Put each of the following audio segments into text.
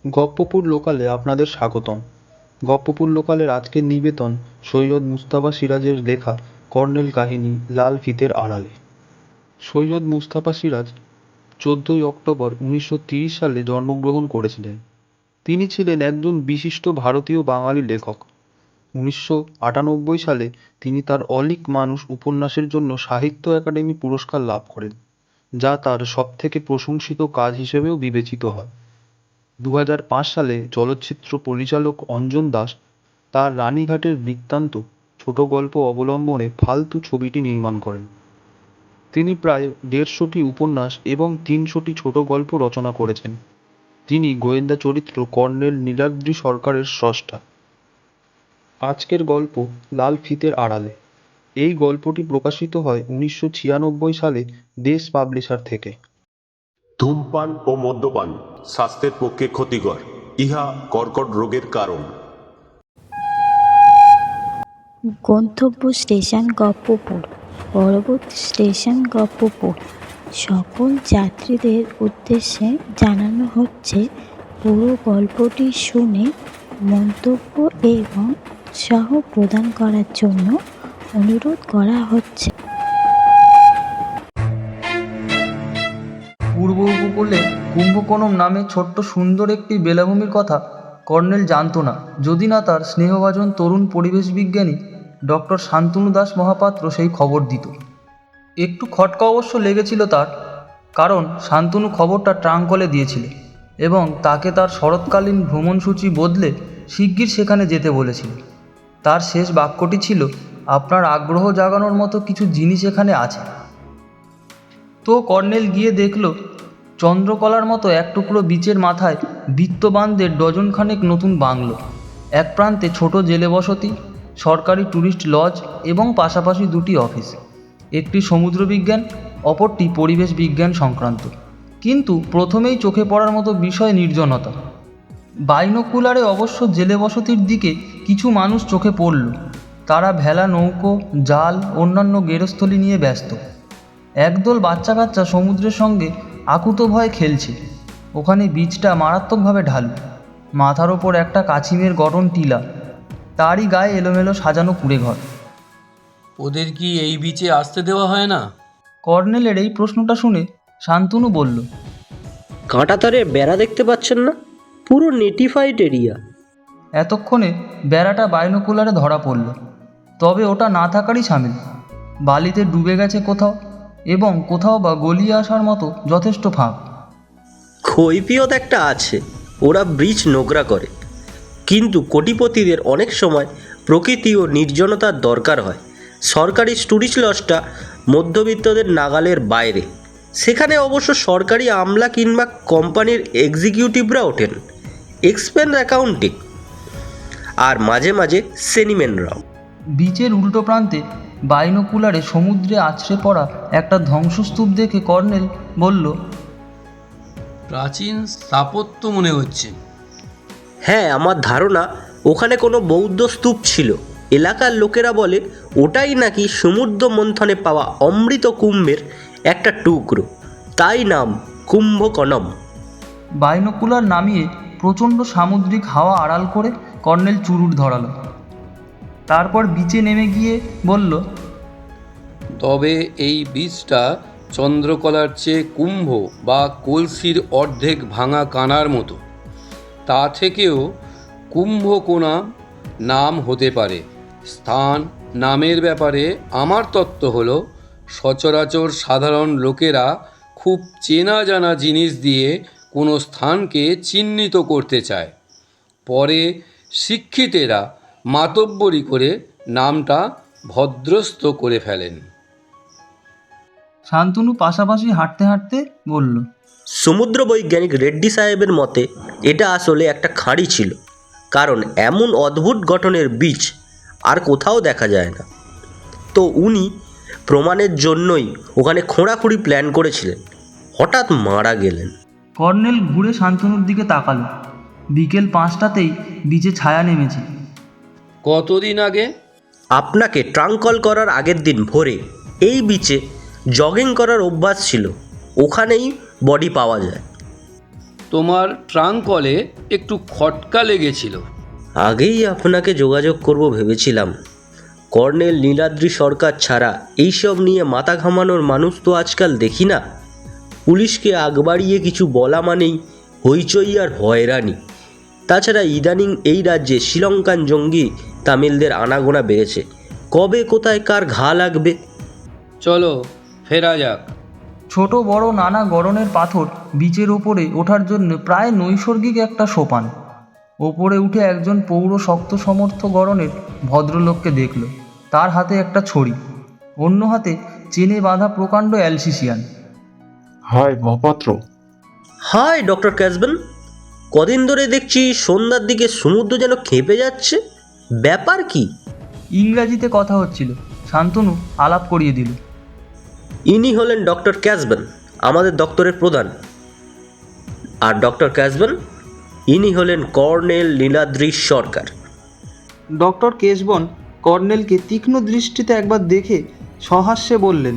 গপ্পপুর লোকালে আপনাদের স্বাগতম। গপ্পপুর লোকালের আজকের নিবেদন সৈয়দ মুজতবা সিরাজের লেখা কর্নেল কাহিনী লাল ফিতের আড়ালে। সৈয়দ মুজতবা সিরাজ 14ই অক্টোবর 1930 সালে জন্মগ্রহণ করেছিলেন। তিনি ছিলেন একজন বিশিষ্ট ভারতীয় বাঙালি লেখক। 1998 সালে তিনি তার অলীক মানুষ উপন্যাসের জন্য সাহিত্য একাডেমি পুরস্কার লাভ করেন, যা তার সবথেকে প্রশংসিত কাজ হিসেবেও বিবেচিত হয়। 2005 সালে চলচ্চিত্র পরিচালক অঞ্জন দাস তার রানীঘাটের বৃত্তান্ত ছোট গল্প অবলম্বনে ফালতু ছবিটি নির্মাণ করেন। তিনি প্রায় 150টি উপন্যাস এবং 300টি ছোট গল্প রচনা করেছেন। তিনি গোয়েন্দা চরিত্র কর্নেল নীলাদ্রি সরকারের স্রষ্টা। আজকের গল্প লাল ফিতের আড়ালে। এই গল্পটি প্রকাশিত হয় 1996 সালে দেশ পাবলিশার থেকে। ধূমপান ও মদ্যপান স্বাস্থ্যের পক্ষে ক্ষতিকর। ইহা কর্কট রোগের কারণ। গন্তব্য স্টেশন গপ্পপুর। পরবর্তী স্টেশন গপ্পপুর। সকল যাত্রীদের উদ্দেশ্যে জানানো হচ্ছে, পুরো গল্পটি শুনে মন্তব্য এবং উৎসাহ প্রদান করার জন্য অনুরোধ করা হচ্ছে। পূর্ব উপকূলে কুম্ভকোণম নামে ছোট্ট সুন্দর একটি বেলাভূমির কথা কর্নেল জানতো না, যদি না তার স্নেহভাজন তরুণ পরিবেশ বিজ্ঞানী ডক্টর শান্তনু দাস মহাপাত্র সেই খবর দিত। একটু খটকা অবশ্য লেগেছিল তার, কারণ শান্তনু খবরটা ট্রাঙ্কলে দিয়েছিল এবং তাকে তার শরৎকালীন ভ্রমণসূচি বদলে শিগগির সেখানে যেতে বলেছিল। তার শেষ বাক্যটি ছিল, আপনার আগ্রহ জাগানোর মতো কিছু জিনিস এখানে আছে। তো কর্নেল গিয়ে দেখল, চন্দ্রকলার মতো এক টুকরো বিচের মাথায় বিত্তবানদের ডজনখানেক নতুন বাংলো। এক প্রান্তে ছোট জেলে বসতি, সরকারি ট্যুরিস্ট লজ এবং পাশাপাশি দুটি অফিস। একটি সমুদ্র বিজ্ঞান, অপরটি পরিবেশ বিজ্ঞান সংক্রান্ত। কিন্তু প্রথমেই চোখে পড়ার মতো বিষয় নির্জনতা। বাইনোকুলারে অবশ্য জেলে বসতির দিকে কিছু মানুষ চোখে পড়ল। তারা ভেলা, নৌকো, জাল, অন্যান্য গেরস্থলি নিয়ে ব্যস্ত। একদল বাচ্চা কাচ্চা সমুদ্রের সঙ্গে আকুত ভয়ে খেলছে। ওখানে বীজটা মারাত্মকভাবে ঢালু, মাথার ওপর একটা কাছিমের গঠন টিলা, তারই গায়ে এলোমেলো সাজানো কুঁড়েঘর। ওদের কি এই বিচে আসতে দেওয়া হয় না? কর্নেলের এই প্রশ্নটা শুনে শান্তনু বলল, কাঁটাতারের বেড়া দেখতে পাচ্ছেন না? পুরো নেটিফাইড এরিয়া। এতক্ষণে বেড়াটা বাইনোকুলারে ধরা পড়ল, তবে ওটা না থাকারই সামিল। বালিতে ডুবে গেছে কোথাও, এবং কোথাও বা গলিয়ে আসার মতো যথেষ্ট ফাঁক। কৈফিয়ত একটা আছে, ওরা ব্রিজ নোংরা করে, কিন্তু কোটিপতিদের অনেক সময় প্রকৃতি ও নির্জনতার দরকার হয়। সরকারি টুরিস্ট লজটা মধ্যবিত্তদের নাগালের বাইরে। সেখানে অবশ্য সরকারি আমলা কিংবা কোম্পানির এক্সিকিউটিভরা ওঠেন, এক্সপেন্স অ্যাকাউন্টিং, আর মাঝে মাঝে সেনিমেনরাও। বিচের উল্টো প্রান্তে বাইনোকুলারে সমুদ্রে আছড়ে পড়া একটা ধ্বংসস্তূপ দেখে কর্নেল বলল, প্রাচীন স্থাপত্য মনে হচ্ছে। হ্যাঁ, আমার ধারণা ওখানে কোনো বৌদ্ধ স্তূপ ছিল। এলাকার লোকেরা বলে ওটাই নাকি সমুদ্র মন্থনে পাওয়া অমৃত কুম্ভের একটা টুকরো, তাই নাম কুম্ভকোণম। বাইনোকুলার নামিয়ে প্রচণ্ড সামুদ্রিক হাওয়া আড়াল করে কর্নেল চুরুট ধরালো। তারপর বিচে নেমে গিয়ে বলল, তবে এই বীজটা চন্দ্রকলার চেয়ে কুম্ভ বা কলসির অর্ধেক ভাঙা কানার মতো। তা থেকেও কুম্ভকোণা নাম হতে পারে। স্থান নামের ব্যাপারে আমার তত্ত্ব হলো, সচরাচর সাধারণ লোকেরা খুব চেনা জানা জিনিস দিয়ে কোনো স্থানকে চিহ্নিত করতে চায়, পরে শিক্ষিতেরা মাতব্বরি করে নামটা ভদ্রস্থ করে ফেলেন। শান্তনু পাশাপাশি হাঁটতে হাঁটতে বলল, সমুদ্র বৈজ্ঞানিক রেড্ডি সাহেবের মতে এটা আসলে একটা খাঁড়ি ছিল, কারণ এমন অদ্ভুত গঠনের বীজ আর কোথাও দেখা যায় না। তো উনি প্রমাণের জন্যই ওখানে খোঁড়াখুঁড়ি প্ল্যান করেছিলেন, হঠাৎ মারা গেলেন। কর্নেল ঘুরে শান্তনুর দিকে তাকালো। বিকেল 5টাতেই বিচে ছায়া নেমেছে। কতদিন আগে? আপনাকে ট্রাঙ্ক কল করার আগের দিন ভোরে এই বিচে জগিং করার অভ্যাস ছিল, ওখানেই বডি পাওয়া যায়। তোমার ট্রাঙ্কলে একটু খটকা লেগেছিল। আগেই আপনাকে যোগাযোগ করব ভেবেছিলাম। কর্নেল নীলাদ্রি সরকার ছাড়া এইসব নিয়ে মাথা ঘামানোর মানুষ তো আজকাল দেখি না। পুলিশকে আগ বাড়িয়ে কিছু বলা মানেই হইচই আর হয়রানি। তাছাড়া ইদানিং এই রাজ্যে শ্রীলঙ্কান জঙ্গি তামিলদের আনাগোনা বেড়েছে। কবে কোথায় কার ঘা লাগবে। চলো ফেরা যাক। ছোট বড় নানা গড়নের পাথর বিচের ওপরে ওঠার জন্য প্রায় নৈসর্গিক একটা সোপান। ওপরে উঠে একজন পৌর শক্ত সমর্থ গড়নের ভদ্রলোককে দেখল। তার হাতে একটা ছড়ি, অন্য হাতে চেনে বাঁধা প্রকাণ্ড Alsatian. Hi Mahapatra. Hi doctor ক্যাসবেন। কদিন ধরে দেখছি সন্ধ্যার দিকে সমুদ্র যেন খেপে যাচ্ছে, ব্যাপার কি? ইংরাজিতে কথা হচ্ছিল, শান্তনু আলাপ করিয়ে দিল। ইনি হলেন ডক্টর ক্যাসবেন, আমাদের দপ্তরের প্রধান। আর ডক্টর ক্যাসবেন, ইনি হলেন কর্নেল নীলাদ্রি সরকার। ডক্টর কেশবন কর্নেলকে তীক্ষ্ণ দৃষ্টিতে একবার দেখে সহাস্যে বললেন,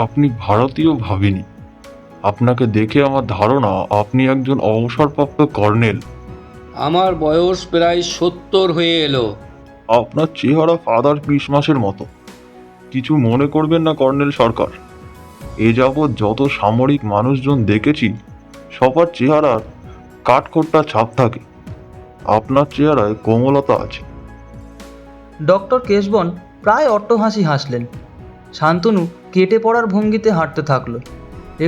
আপনি ভারতীয় ভাবিনি। আপনাকে দেখে আমার ধারণা আপনি একজন অবসরপ্রাপ্ত কর্নেল। আমার বয়স প্রায় 70 হয়ে এলো। আপনার চেহারা ফাদার ক্রিসমাসের মতো। কিছু মনে করবেন না কর্নেল সরকার। এ যাবৎ যত সামরিক মানুষজন দেখেছি সবার চেহারার কাঠখোট্টা ছাপ থাকে। আপনার চেহারায় কোমলতা আছে। ডক্টর কেশবন প্রায় অট্টহাসি হাসলেন। শান্তনু কেটে পড়ার ভঙ্গিতে হাঁটতে থাকলো।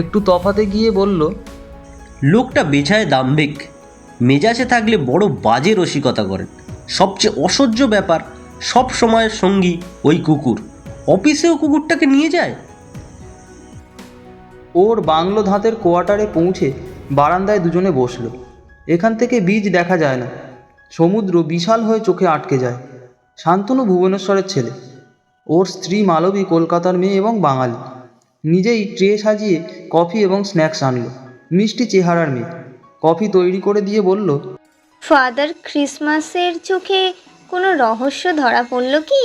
একটু তফাতে গিয়ে বলল, লোকটা বেছায় দাম্ভিক, মেজাজে থাকলে বড় বাজে রসিকতা করেন। সবচেয়ে অসহ্য ব্যাপার, সব সময়ের সঙ্গী ওই কুকুর। অফিসেও কুকুরটাকে নিয়ে যায়। ওর বাংলো ধাতের কোয়ার্টারে পৌঁছে বারান্দায় দুজনে বসল। এখান থেকে বীজ দেখা যায় না, সমুদ্র বিশাল হয়ে চোখে আটকে যায়। শান্তনু ভুবনেশ্বরের ছেলে, ওর স্ত্রী মালবী কলকাতার মেয়ে এবং বাঙালি। নিজেই ট্রে সাজিয়ে কফি এবং স্ন্যাক্স আনলো। মিষ্টি চেহারার মেয়ে কফি তৈরি করে দিয়ে বলল, ফাদার ক্রিসমাসের চোখে কোনো রহস্য ধরা পড়ল কি?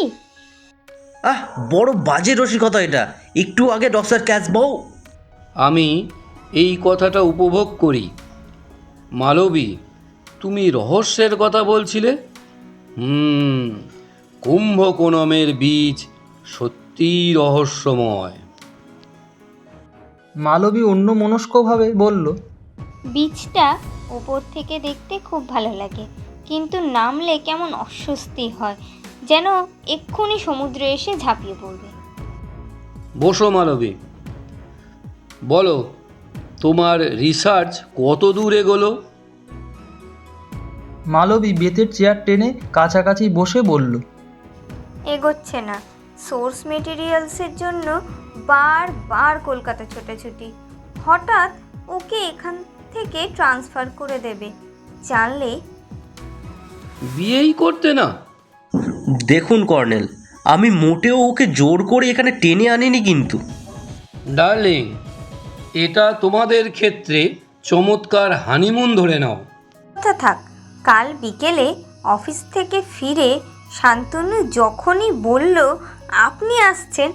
বড় বাজে রসিকতা এটা। একটু আগে ডক্টর ক্যাসবন। আমি এই কথাটা উপভোগ করি। মালবী, তুমি রহস্যের কথা বলছিলে। কুম্ভকোণমের বীজ সত্যিই রহস্যময়। মালবী অন্য মনস্কভাবে বলল, বীজটা ওপর থেকে দেখতে খুব ভালো লাগে, কিন্তু নামলে কেমন অস্বস্তি হয়, যেন এক্ষুনি সমুদ্রে এসে ঝাঁপিয়ে পড়বে। বসো মালবী, বলো তোমার রিসার্চ কত দূর এগোলো? মালবী বেতের চেয়ার টেনে কাছাকাছি বসে বলল, এগোচ্ছে না। সোর্স মেটেরিয়ালসের জন্য বারবার কলকাতা ছোটাছুটি। হঠাৎ ওকে এখান থেকে ট্রান্সফার করে দেবে জানলে। বিয়েই করতে না? দেখুন কর্নেল, আমি মোটেও ওকে জোর করে এখানে টেনে আনিনি কিন্তু। ডার্লিং, এটা তোমাদের ক্ষেত্রে চমৎকার হানিমুন ধরে নাও। কথা থাক, কাল বিকেলে অফিস থেকে ফিরে শান্তনু যখনই বলল আপনি আসছেন,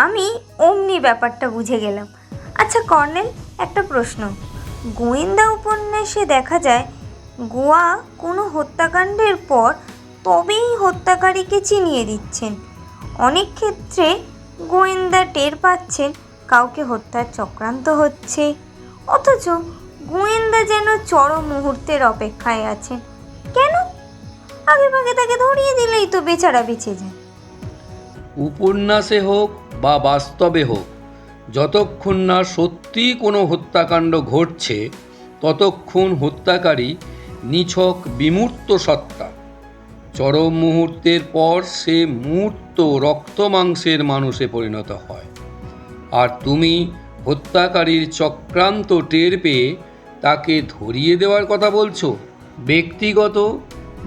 আমি অমনি ব্যাপারটা বুঝে গেলাম। আচ্ছা কর্নেল, একটা প্রশ্ন। গোয়েন্দা উপন্যাসে দেখা যায় গোয়া কোনো হত্যাকাণ্ডের পর তবেই হত্যাকারীকে চিনিয়ে দিচ্ছেন। অনেক ক্ষেত্রে গোয়েন্দা টের পাচ্ছেন কাউকে হত্যার চক্রান্ত হচ্ছে, অথচ গোয়েন্দা যেন চরম মুহূর্তের অপেক্ষায় আছেন। কেন? আগে ভাগে তাকে ধরিয়ে দিলেই তো বেচারা বেঁচে যায়। উপন্যাসে হোক বা বাস্তবে হোক, যতক্ষণ না সত্যি কোনো হত্যাকাণ্ড ঘটছে ততক্ষণ হত্যাকারী নিছক বিমূর্ত সত্তা। চরম মুহূর্তের পর সে মূর্ত রক্ত মাংসের মানুষে পরিণত হয়। আর তুমি হত্যাকারীর চক্রান্ত টের পেয়ে তাকে ধরিয়ে দেওয়ার কথা বলছো। ব্যক্তিগত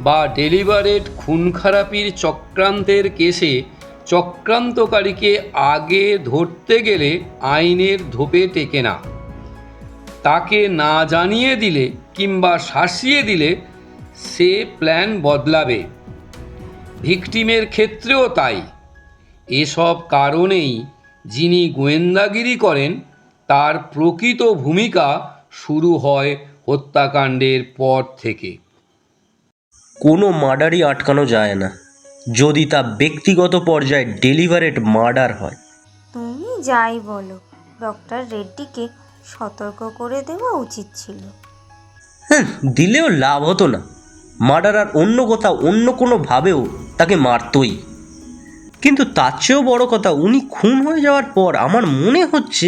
বা ডেলিভারেট খুন খারাপির চক্রান্তের কেসে চক্রান্তকারীকে আগে ধরতে গেলে আইনের ধোপে টেকে না। তাকে না জানিয়ে দিলে কিংবা শাসিয়ে দিলে সে প্ল্যান বদলাবে। ভিকটিমের ক্ষেত্রেও তাই। এসব কারণেই যিনি গোয়েন্দাগিরি করেন তার প্রকৃত ভূমিকা শুরু হয় হত্যাকাণ্ডের পর থেকে। কোনো মার্ডারই আটকানো যায় না যদি তা ব্যক্তিগত পর্যায়ে ডেলিভারেট মার্ডার হয়। তুমি যাই বলো, ডক্টর রেড্ডিকে সতর্ক করে দেওয়া উচিত ছিল। দিলেও লাভ হতো না। মার্ডারার অন্য কোথাও অন্য কোনোভাবেও তাকে মারতই। কিন্তু তার চেয়েও বড় কথা, উনি খুন হয়ে যাওয়ার পর আমার মনে হচ্ছে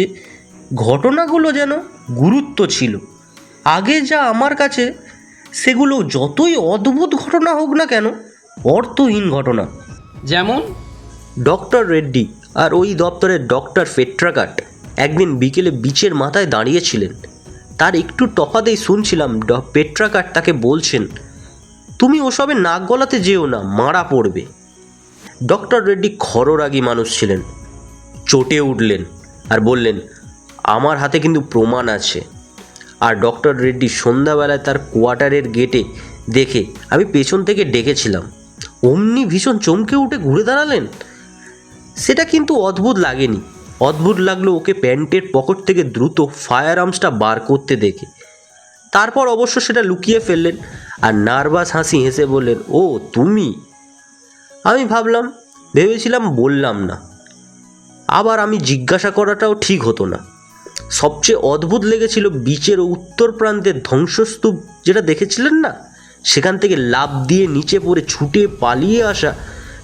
ঘটনাগুলো যেন গুরুত্ব ছিল। আগে যা আমার কাছে সেগুলো যতই অদ্ভুত ঘটনা হোক না কেন, অর্থহীন ঘটনা। যেমন ডক্টর রেড্ডি আর ওই দপ্তরের ডক্টর পেট্রাকাট একদিন বিকেলে বিচের মাথায় দাঁড়িয়েছিলেন। তার একটু তফাতেই শুনছিলাম পেট্রাকাট তাকে বলছেন, তুমি ওসবে নাক গলাতে যেও না, মারা পড়বে। ডক্টর রেড্ডি খররাগী মানুষ ছিলেন। চটে উঠলেন আর বললেন, আমার হাতে কিন্তু প্রমাণ আছে। আর ডক্টর রেড্ডি সন্ধ্যাবেলায় তার কোয়ার্টারের গেটে দেখে আমি পেছন থেকে ডেকেছিলাম। অমনি ভীষণ চমকে উঠে ঘুরে দাঁড়ালেন। সেটা কিন্তু অদ্ভুত লাগেনি। অদ্ভুত লাগলো ওকে প্যান্টের পকেট থেকে দ্রুত ফায়ার আর্মসটা বার করতে দেখে। তারপর অবশ্য সেটা লুকিয়ে ফেললেন আর নার্ভাস হাসি হেসে বললেন, ও তুমি। আমি ভেবেছিলাম বললাম না। আবার আমি জিজ্ঞাসা করাটাও ঠিক হতো না। সবচেয়ে অদ্ভুত লেগেছিল বিচের উত্তর প্রান্তের ধ্বংসস্তূপ যেটা দেখেছিলেন না, সেখান থেকে লাফ দিয়ে নিচে পড়ে ছুটে পালিয়ে আসা।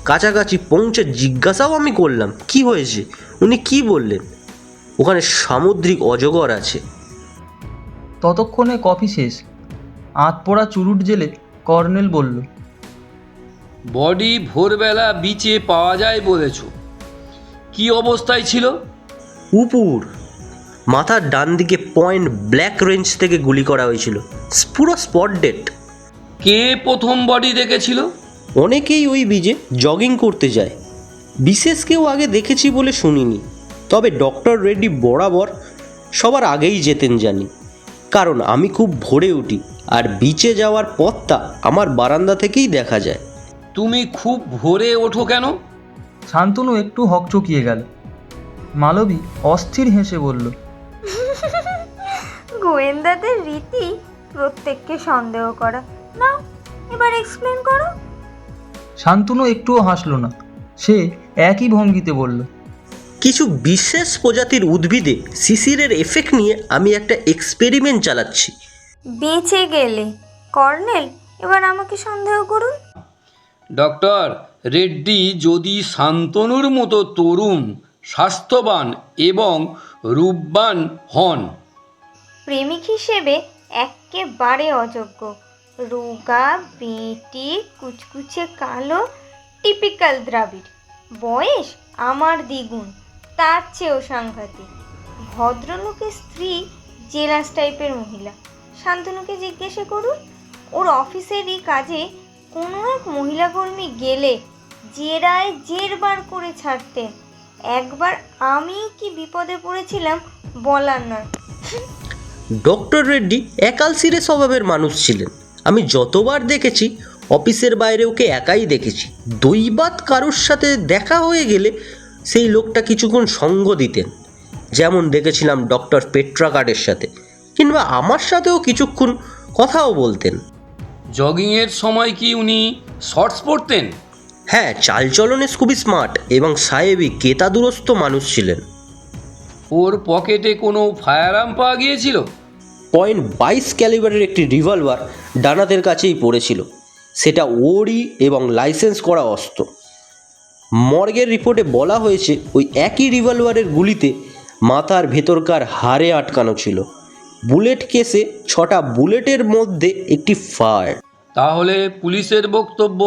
কাছাকাছি পৌঁছে জিজ্ঞাসাও আমি করলাম, কি হয়েছে? উনি কি বললেন, ওখানে সামুদ্রিক অজগর আছে। ততক্ষণে কফি শেষ। আতপোড়া চুরুট জেলে কর্নেল বলল, বডি ভোরবেলা বিচে পাওয়া যায় বলেছ, কি অবস্থায় ছিল? উপুর, মাথার ডান দিকে পয়েন্ট ব্ল্যাক রেঞ্জ থেকে গুলি করা হয়েছিল, পুরো স্পট ডেড। কে প্রথম বডি দেখেছিল? অনেকেই ওই বিচে জগিং করতে যায়, বিশেষ কেউ আগে দেখেছি বলে শুনিনি। তবে ডক্টর রেড্ডি বরাবর সবার আগেই যেতেন জানি, কারণ আমি খুব ভোরে উঠি আর বিচে যাওয়ার পথটা আমার বারান্দা থেকেই দেখা যায়। তুমি খুব ভোরে ওঠো কেন? শান্তনু একটু হকচকিয়ে গেল। মালবী অস্থির হেসে বলল, গোয়েন্দাদের রীতি প্রত্যেককে সন্দেহ করা। না, এবার এক্সপ্লেন করো। শান্তনু একটুও হাসল না। সে একই ভঙ্গিতে বলল, কিছু বিশেষ প্রজাতির উদ্ভিদে শিশিরের এফেক্ট নিয়ে আমি একটা এক্সপেরিমেন্ট চালাচ্ছি। বেঁচে গেলে কর্নেল, এবার আমাকে সন্দেহ করুন। ডক্টর রেড্ডি যদি শান্তনুর মতো তরুণ, স্বাস্থ্যবান এবং রূপবান হন। প্রেমিক হিসেবে একেবারে অযোগ্য। রোগা, বেঁটে, কুচকুচে কালো, টিপিক্যাল দ্রাবিড়। বয়স আমার দ্বিগুণ, তার চেয়েও সাংঘাতিক। ভদ্রলোকের স্ত্রী জেলাস টাইপের মহিলা। শান্তনুকে জিজ্ঞাসা করুন, ওর অফিসেরই কাজে কোনো এক মহিলা কর্মী গেলে জেরায় জেরবার করে ছাড়তেন। একবার আমি কি বিপদে পড়েছিলাম বলার নয়। ডক্টর রেড্ডি একালসিরে স্বভাবের মানুষ ছিলেন। আমি যতবার দেখেছি অফিসের বাইরে ওকে একাই দেখেছি। দৈবাত কারোর সাথে দেখা হয়ে গেলে সেই লোকটা কিছুক্ষণ সঙ্গ দিতেন, যেমন দেখেছিলাম ডক্টর পেট্রাকাটের সাথে, কিংবা আমার সাথেও কিছুক্ষণ কথাও বলতেন। জগিংয়ের সময় কি উনি শর্টস পরতেন? হ্যাঁ, চালচলনে খুবই স্মার্ট এবং সাহেবী কেতাদুরস্ত মানুষ ছিলেন। ওর পকেটে কোনো ফায়ার আর্ম পাওয়া গিয়েছিল? .22 ক্যালিবারের একটি রিভলভার ডানাতের কাছেই পড়েছিল। সেটা ওরই এবং লাইসেন্স করা অস্ত্র। মর্গের রিপোর্টে বলা হয়েছে ওই একই রিভলভারের গুলিতে মাথার ভেতরকার হাড়ে আটকানো ছিল। বুলেট কেসে 6টা বুলেটের মধ্যে একটি ফায়ার। তাহলে পুলিশের বক্তব্য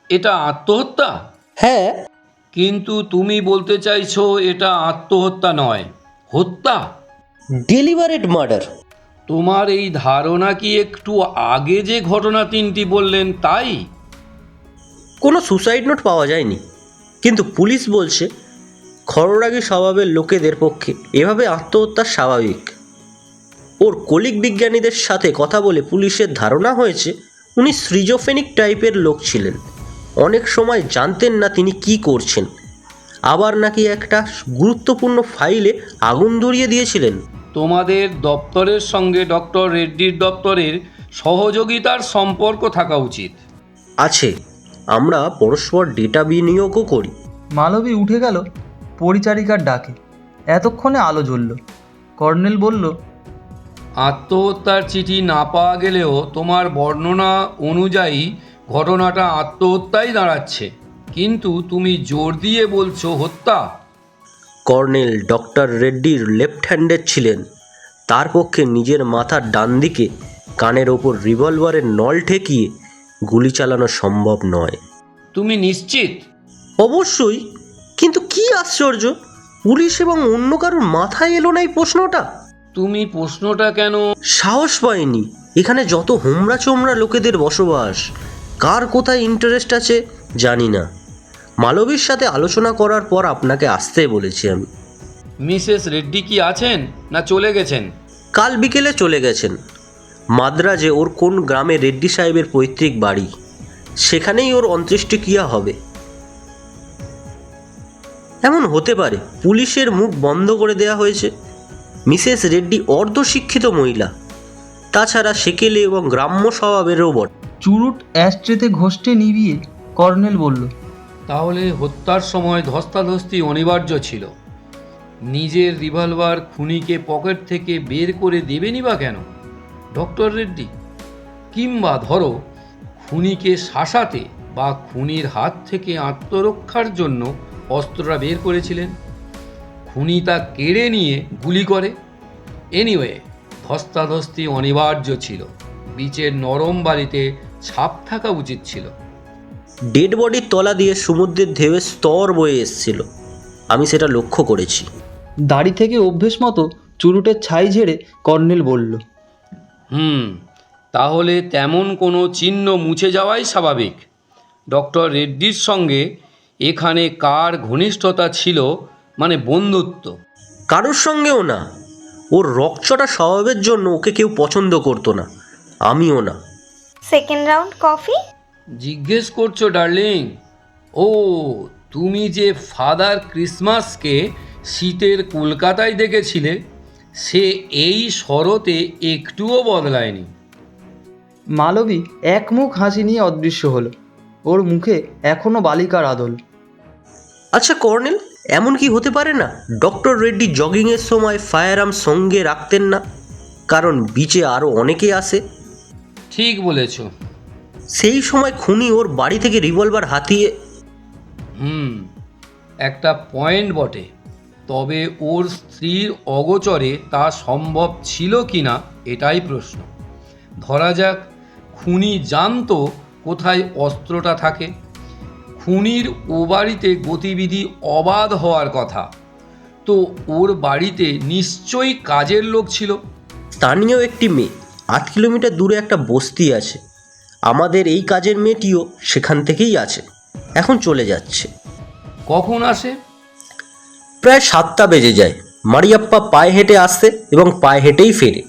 এটা আত্মহত্যা? হ্যাঁ, কিন্তু তুমি বলতে চাইছো এটা আত্মহত্যা নয়, হত্যা। Delivered murder. তোমার এই ধারণা কি একটু আগে যে ঘটনা 3টি বললেন তাই? কোনো সুসাইড নোট পাওয়া যায়নি, কিন্তু পুলিশ বলছে খররাগী স্বভাবের লোকেদের পক্ষে এভাবে আত্মহত্যা স্বাভাবিক। ওর কলিগ বিজ্ঞানীদের সাথে কথা বলে পুলিশের ধারণা হয়েছে উনি স্কিজোফ্রেনিক টাইপের লোক ছিলেন। অনেক সময় জানতেন না তিনি কি করছেন। আবার নাকি একটা গুরুত্বপূর্ণ ফাইলে আগুন ধরিয়ে দিয়েছিলেন। তোমাদের দপ্তরের সঙ্গে ডক্টর রেড্ডির দপ্তরের সহযোগিতার সম্পর্ক থাকা উচিত। আছে, আমরা পরস্পর ডেটা বিনিয়োগও করি। মালবী উঠে গেল পরিচারিকার ডাকে। এতক্ষণে আলো জ্বলল। কর্নেল বলল, আত্মহত্যার চিঠি না পাওয়া গেলেও তোমার বর্ণনা অনুযায়ী ঘটনাটা আত্মহত্যাই দাঁড়াচ্ছে, কিন্তু তুমি জোর দিয়ে বলছো হত্যা। কর্নেল ডক্টর রেড্ডির লেফট হ্যান্ডেড ছিলেন। তার পক্ষে নিজের মাথার ডান দিকে কানের ওপর রিভলভারের নল ঠেকিয়ে গুলি চালানো সম্ভব নয়। তুমি নিশ্চিত? অবশ্যই, কিন্তু কি আশ্চর্য, পুলিশ এবং অন্য কারোর মাথায় এলো না এই প্রশ্নটা। তুমি প্রশ্নটা কেন? সাহস পাইনি। এখানে যত হোমরা চোমরা লোকেদের বসবাস, কার কোথায় ইন্টারেস্ট আছে জানি না। মালবীর সাথে আলোচনা করার পর আপনাকে আসতে বলেছি আমি। মিসেস রেড্ডি কি আছেন না চলে গেছেন? কাল বিকেলে চলে গেছেন। মাদ্রাজে ওর কোন গ্রামে রেড্ডি সাহেবের পৈতৃক বাড়ি, সেখানেই ওর অন্ত্যেষ্টিক্রিয়া হবে। এমন হতে পারে পুলিশের মুখ বন্ধ করে দেয়া হয়েছে। মিসেস রেড্ডি অর্ধশিক্ষিত মহিলা, তাছাড়া সেকেলে এবং গ্রাম্য স্বভাবেরও বটে। চুরুট অ্যাস্ট্রেতে ঘষটে নিভিয়ে কর্নেল বলল, তাহলে হত্যার সময় ধস্তাধস্তি অনিবার্য ছিল। নিজের রিভলভার খুনিকে পকেট থেকে বের করে দেবেনি বা কেন ডক্টর রেড্ডি? কিংবা ধরো খুনিকে শাসাতে বা খুনির হাত থেকে আত্মরক্ষার জন্য অস্ত্রটা বের করেছিলেন, খুনি তা কেড়ে নিয়ে গুলি করে। এনিওয়ে, ধস্তাধস্তি অনিবার্য ছিল। বিচের নরম বালিতে ছাপ থাকা উচিত ছিল। ডেড বডির তলা দিয়ে সমুদ্রের ঢেউয়ের স্তর বয়ে এসেছিল, আমি সেটা লক্ষ্য করেছি। দাড়ি থেকে অভ্যেস মতো চুরুটের ছাই ঝেড়ে কর্নেল বলল, তাহলে তেমন কোনো চিহ্ন মুছে যাওয়াই স্বাভাবিক। ডক্টর রেড্ডির সঙ্গে এখানে কার ঘনিষ্ঠতা ছিল, মানে বন্ধুত্ব? কারোর সঙ্গেও না। ওর রকচটা স্বভাবের জন্য ওকে কেউ পছন্দ করতো না, আমিও না। Second round coffee? জিজ্ঞেস করছো ডার্লিং? ও, তুমি যে ফাদার ক্রিসমাসকে শীতের কলকাতায় দেখেছিলে, সে এই শরতে একটুও বদলায়নি। মালবী একমুখ হাসি নিয়ে অদৃশ্য হলো। ওর মুখে এখনো বালিকার আদল। আচ্ছা কর্নেল, এমন কি হতে পারে না ডক্টর রেড্ডি জগিংয়ের সময় ফায়ার আর্ম সঙ্গে রাখতেন না? কারণ বিচে আরও অনেকে আসে। ঠিক বলেছ। সেই সময় খুনি ওর বাড়ি থেকে রিভলভার হাতিয়ে। একটা পয়েন্ট বটে, তবে ওর স্ত্রীর অগোচরে তা সম্ভব ছিল কি না এটাই প্রশ্ন। ধরা যাক খুনি জানতো কোথায় অস্ত্রটা থাকে। খুনির ও বাড়িতে গতিবিধি অবাধ হওয়ার কথা, তো ওর বাড়িতে নিশ্চয়ই কাজের লোক ছিল। স্থানীয় একটি মেয়ে, 8 কিলোমিটার দূরে একটা বস্তি আছে। আমাদের এই কাজের মেয়েটিও সেখান থেকেই আছে, এখন চলে যাচ্ছে। কখন আসে? প্রায় 7টা বেজে যায়। মারিয়াপ্পা পায়ে হেঁটে আসতে এবং পায়ে হেঁটেই ফেরে,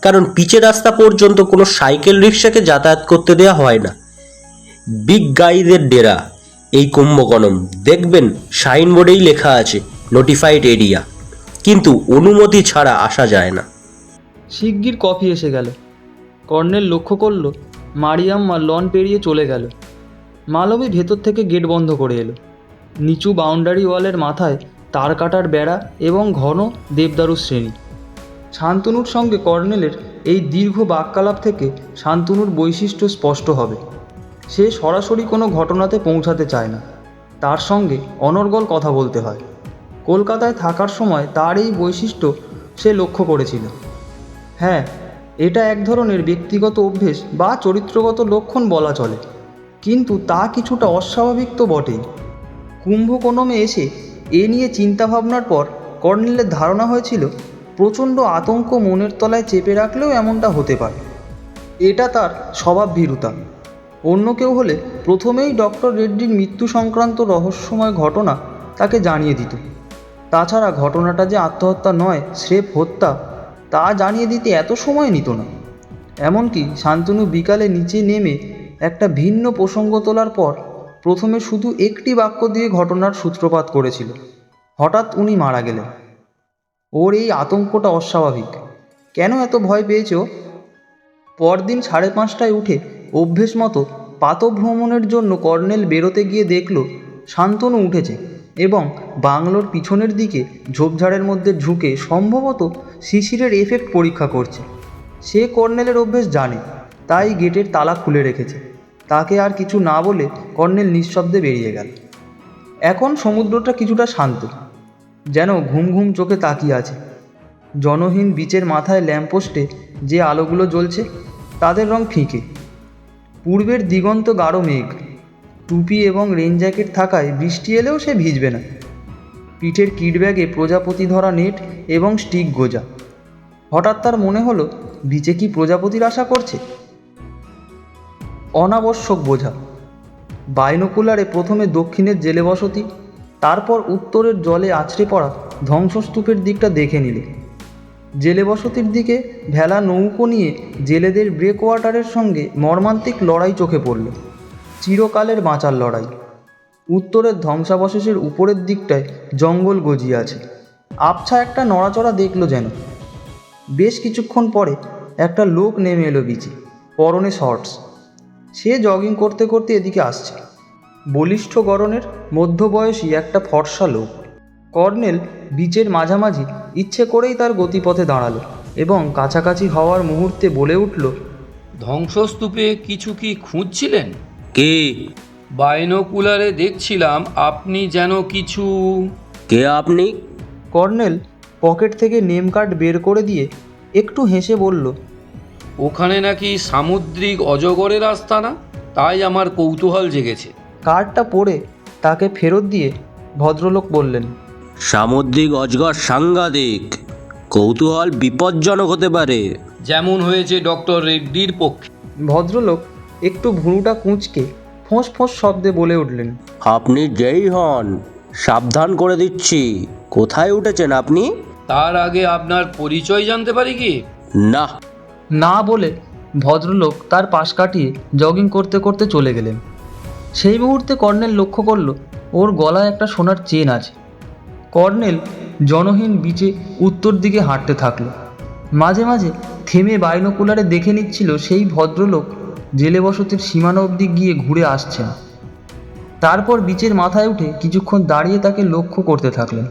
কারণ পিচের রাস্তা পর্যন্ত কোনো সাইকেল রিক্সাকে যাতায়াত করতে দেওয়া হয় না। বিগ গাইদের ডেরা এই কুম্ভকোণম। দেখবেন সাইনবোর্ডেই লেখা আছে নোটিফাইড এরিয়া, কিন্তু অনুমতি ছাড়া আসা যায় না। শিগগির কফি এসে গেল। কর্নেল লক্ষ্য করল মারিয়াম্মা লন পেরিয়ে চলে গেল। মালবী ভেতর থেকে গেট বন্ধ করে এলো। নিচু বাউন্ডারি ওয়ালের মাথায় তার কাটার বেড়া এবং ঘন দেবদারু শ্রেণী। শান্তনুর সঙ্গে কর্নেলের এই দীর্ঘ বাক্যালাপ থেকে শান্তনুর বৈশিষ্ট্য স্পষ্ট হবে। সে সরাসরি কোনো ঘটনাতে পৌঁছাতে চায় না, তার সঙ্গে অনর্গল কথা বলতে হয়। কলকাতায় থাকার সময় তার এই বৈশিষ্ট্য সে লক্ষ্য করেছিল। হ্যাঁ, এটা এক ধরনের ব্যক্তিগত অভ্যেস বা চরিত্রগত লক্ষণ বলা চলে, কিন্তু তা কিছুটা অস্বাভাবিক তো বটেই। কুম্ভকোণমে এসে এ নিয়ে চিন্তাভাবনার পর কর্নেলের ধারণা হয়েছিল প্রচণ্ড আতঙ্ক মনের তলায় চেপে রাখলেও এমনটা হতে পারে। এটা তার স্বভাবভীরুতা। অন্য কেউ হলে প্রথমেই ডক্টর রেড্ডির মৃত্যু সংক্রান্ত রহস্যময় ঘটনা তাকে জানিয়ে দিত। তাছাড়া ঘটনাটা যে আত্মহত্যা নয়, স্রেফ হত্যা, তা জানিয়ে দিতে এত সময় নিত না। এমনকি শান্তনু বিকালে নিচে নেমে একটা ভিন্ন প্রসঙ্গ তোলার পর প্রথমে শুধু একটি বাক্য দিয়ে ঘটনার সূত্রপাত করেছিল। হঠাৎ উনি মারা গেলেন। ওর এই আতঙ্কটা অস্বাভাবিক। কেন এত ভয় পেয়েছে ও? পরদিন 5:30টায় উঠে অভ্যেস মতো প্রাতঃভ্রমণের জন্য কর্নেল বেরোতে গিয়ে দেখল শান্তনু উঠেছে এবং বাংলোর পিছনের দিকে ঝোপঝাড়ের মধ্যে ঝুঁকে সম্ভবত শিশিরের এফেক্ট পরীক্ষা করছে। সে কর্নেলের অভ্যেস জানে, তাই গেটের তালা খুলে রেখেছে। তাকে আর কিছু না বলে কর্নেল নিঃশব্দে বেরিয়ে গেল। এখন সমুদ্রটা কিছুটা শান্ত, যেন ঘুম ঘুম চোখে তাকিয়ে আছে। জনহীন বিচের মাথায় ল্যাম্পপোস্টে যে আলোগুলো জ্বলছে তাদের রং ফিকে। পূর্বের দিগন্ত গাঢ় মেঘ। টুপি এবং রেন জ্যাকেট থাকায় বৃষ্টি এলেও সে ভিজবে না। পিঠের কিটব্যাগে প্রজাপতি ধরা নেট এবং স্টিক গোজা। হঠাৎ তার মনে হলো বিচে কি প্রজাপতির আশা করছে? অনাবশ্যক বোঝা। বাইনোকুলারে প্রথমে দক্ষিণের জেলে বসতি, তারপর উত্তরের জলে আছড়ে পড়া ধ্বংসস্তূপের দিকটা দেখে নিলে। জেলে বসতির দিকে ভেলা নৌকো নিয়ে জেলেদের ব্রেকওয়াটারের সঙ্গে মর্মান্তিক লড়াই চোখে পড়ল, চিরকালের বাঁচার লড়াই। উত্তরের ধ্বংসাবশেষের উপরের দিকটায় জঙ্গল গজিয়ে আছে। আবছা একটা নড়াচড়া দেখল যেন। বেশ কিছুক্ষণ পরে একটা লোক নেমে এলো বিচে, পরনে শর্টস। সে জগিং করতে করতে এদিকে আসছে। বলিষ্ঠ গড়নের মধ্যবয়সী একটা ফর্সা লোক। কর্নেল বিচের মাঝামাঝি ইচ্ছে করেই তার গতিপথে দাঁড়ালো এবং কাছাকাছি হওয়ার মুহূর্তে বলে উঠল, ধ্বংসস্তূপে কিছু কি খুঁজছিলেন? কে? বাইনোকুলারে দেখছিলাম আপনি যেন কিছু। কে আপনি? কর্নেল পকেট থেকে নেম কার্ড বের করে দিয়ে একটু হেসে বলল, ওখানে নাকি সামুদ্রিক অজগরের আস্তানা, তাই আমার কৌতূহল জেগেছে। কার্ডটা পড়ে তাকে ফেরত দিয়ে ভদ্রলোক বললেন, সামুদ্রিক অজগর সাংঘাতিক, কৌতূহল বিপজ্জনক হতে পারে। যেমন হয়েছে ডক্টর রেড্ডির পক্ষে। ভদ্রলোক একটু ভুরুটা কুঁচকে ফোঁস ফোঁস শব্দে বলে উঠলেন, আপনি যেই হন, সাবধান করে দিচ্ছি। কোথায় উঠেছেন আপনি? তার আগে আপনার পরিচয় জানতে পারি কি? না। না বলে ভদ্রলোক তার পাশ কাটিয়ে জগিং করতে করতে চলে গেলেন। সেই মুহূর্তে কর্নেল লক্ষ্য করল ওর গলায় একটা সোনার চেন আছে। কর্নেল জনহীন বিচে উত্তর দিকে হাঁটতে থাকলো। মাঝে মাঝে থেমে বাইনোকুলারে দেখে নিচ্ছিল সেই ভদ্রলোক জেলে বসতির সীমানা অবধি গিয়ে ঘুরে আসছেন। তারপর বিচের মাথায় উঠে কিছুক্ষণ দাঁড়িয়ে তাকে লক্ষ্য করতে থাকলেন।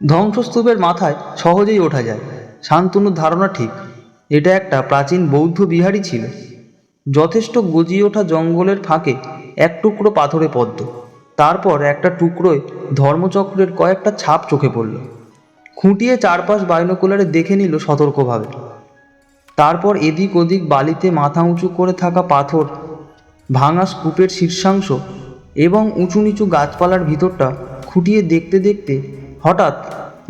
ধ্বংসস্তূপের মাথায় সহজেই ওঠা যায়। শান্তনুর ধারণা ঠিক, এটা একটা প্রাচীন বৌদ্ধ বিহারই ছিল। যথেষ্ট গজিয়ে ওঠা জঙ্গলের ফাঁকে এক টুকরো পাথরে পদ্ম, তারপর একটা টুকরোয় ধর্মচক্রের কয়েকটা ছাপ চোখে পড়ল। খুঁটিয়ে চারপাশ বাইনোকুলারে দেখে নিল সতর্কভাবে। তারপর এদিক ওদিক বালিতে মাথা উঁচু করে থাকা পাথর, ভাঙা স্তূপের শীর্ষাংশ এবং উঁচু নিচু গাছপালার ভিতরটা খুঁটিয়ে দেখতে দেখতে হঠাৎ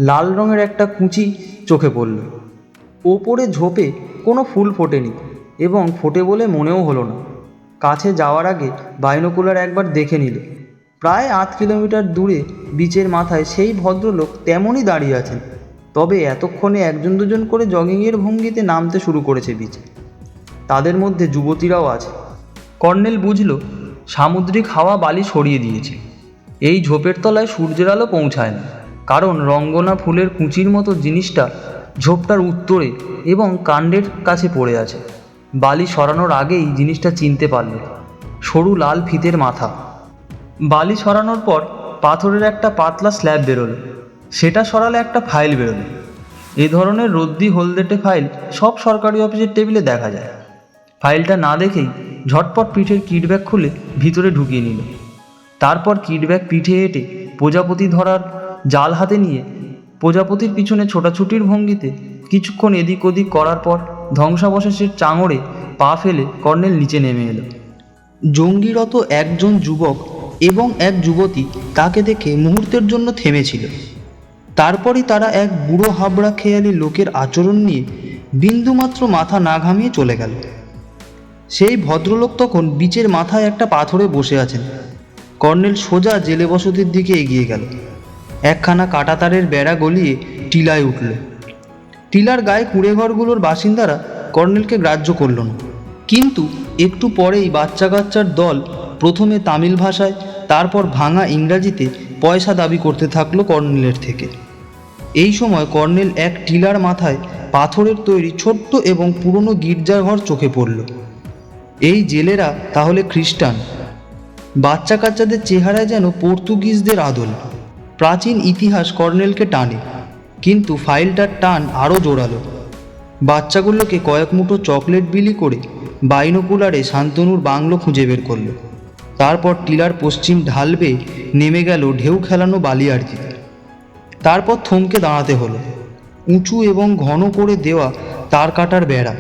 লাল রঙের একটা কুঁচি চোখে পড়ল। ওপরে ঝোপে কোনো ফুল ফোটেনি এবং ফোটে বলে মনেও হলো না। কাছে যাওয়ার আগে বাইনোকুলার একবার দেখে নিল। প্রায় 8 কিলোমিটার দূরে বিচের মাথায় সেই ভদ্রলোক তেমনই দাঁড়িয়ে আছেন, তবে এতক্ষণে একজন দুজন করে জগিংয়ের ভঙ্গিতে নামতে শুরু করেছে বিচে। তাদের মধ্যে যুবতীরাও আছে। কর্নেল বুঝল সামুদ্রিক হাওয়া বালি সরিয়ে দিয়েছে। এই ঝোপের তলায় সূর্যের আলো পৌঁছায় না, কারণ রঙ্গনা ফুলের কুঁচির মতো জিনিসটা ঝোপটার উত্তরে এবং কাণ্ডের কাছে পড়ে আছে। বালি সরানোর আগেই জিনিসটা চিনতে পারল, সরু লাল ফিতের মাথা। বালি সরানোর পর পাথরের একটা পাতলা স্ল্যাব বেরোলো, সেটা সরালে একটা ফাইল বেরোলো। এ ধরনের রদ্দি হলদেটে ফাইল সব সরকারি অফিসের টেবিলে দেখা যায়। ফাইলটা না দেখেই ঝটপট পিঠের কিটব্যাগ খুলে ভিতরে ঢুকিয়ে নিল। তারপর কিটব্যাগ পিঠে হেঁটে প্রজাপতি ধরার জাল হাতে নিয়ে প্রজাপতির পিছনে ছোটাছুটির ভঙ্গিতে কিছুক্ষণ এদিক ওদিক করার পর ধ্বংসাবশেষের চাঙড়ে পা ফেলে কর্নেল নিচে নেমে এলো। জঙ্গিরত একজন যুবক এবং এক যুবতী তাকে দেখে মুহূর্তের জন্য থেমেছিল। তারপরই তারা এক বুড়ো হাবড়া খেয়ালি লোকের আচরণ নিয়ে বিন্দুমাত্র মাথা না ঘামিয়ে চলে গেল। সেই ভদ্রলোক তখন বিচের মাথায় একটা পাথরে বসে আছেন। কর্নেল সোজা জেলে বসতির দিকে এগিয়ে গেল। একখানা কাঁটাতারের বেড়া গলিয়ে টিলায় উঠল। টিলার গায়ে কুঁড়েঘরগুলোর বাসিন্দারা কর্নেলকে গ্রাহ্য করল না, কিন্তু একটু পরেই বাচ্চা কাচ্চার দল প্রথমে তামিল ভাষায়, তারপর ভাঙা ইংরাজিতে পয়সা দাবি করতে থাকলো কর্নেলের থেকে। এই সময় কর্নেল এক টিলার মাথায় পাথরের তৈরি ছোট্ট এবং পুরনো গির্জাঘর চোখে পড়ল। এই জেলেরা তাহলে খ্রিস্টান। বাচ্চা কাচ্চাদের চেহারায় যেন পর্তুগিজদের আদল। প্রাচীন ইতিহাস কর্নেলকে টানে, কিন্তু ফাইলটার টান আরও জোরালো। বাচ্চাগুলোকে কয়েক মুঠো চকলেট বিলি করে বাইনোকুলারে শান্তনুর বাংলো খুঁজে বের করল। তারপর টিলার পশ্চিম ঢাল বেয়ে নেমে গেল ঢেউ খেলানো বালিয়াড়িতে। তারপর থমকে দাঁড়াতে হলো। উঁচু এবং ঘন করে দেওয়া তার কাটার বেড়া,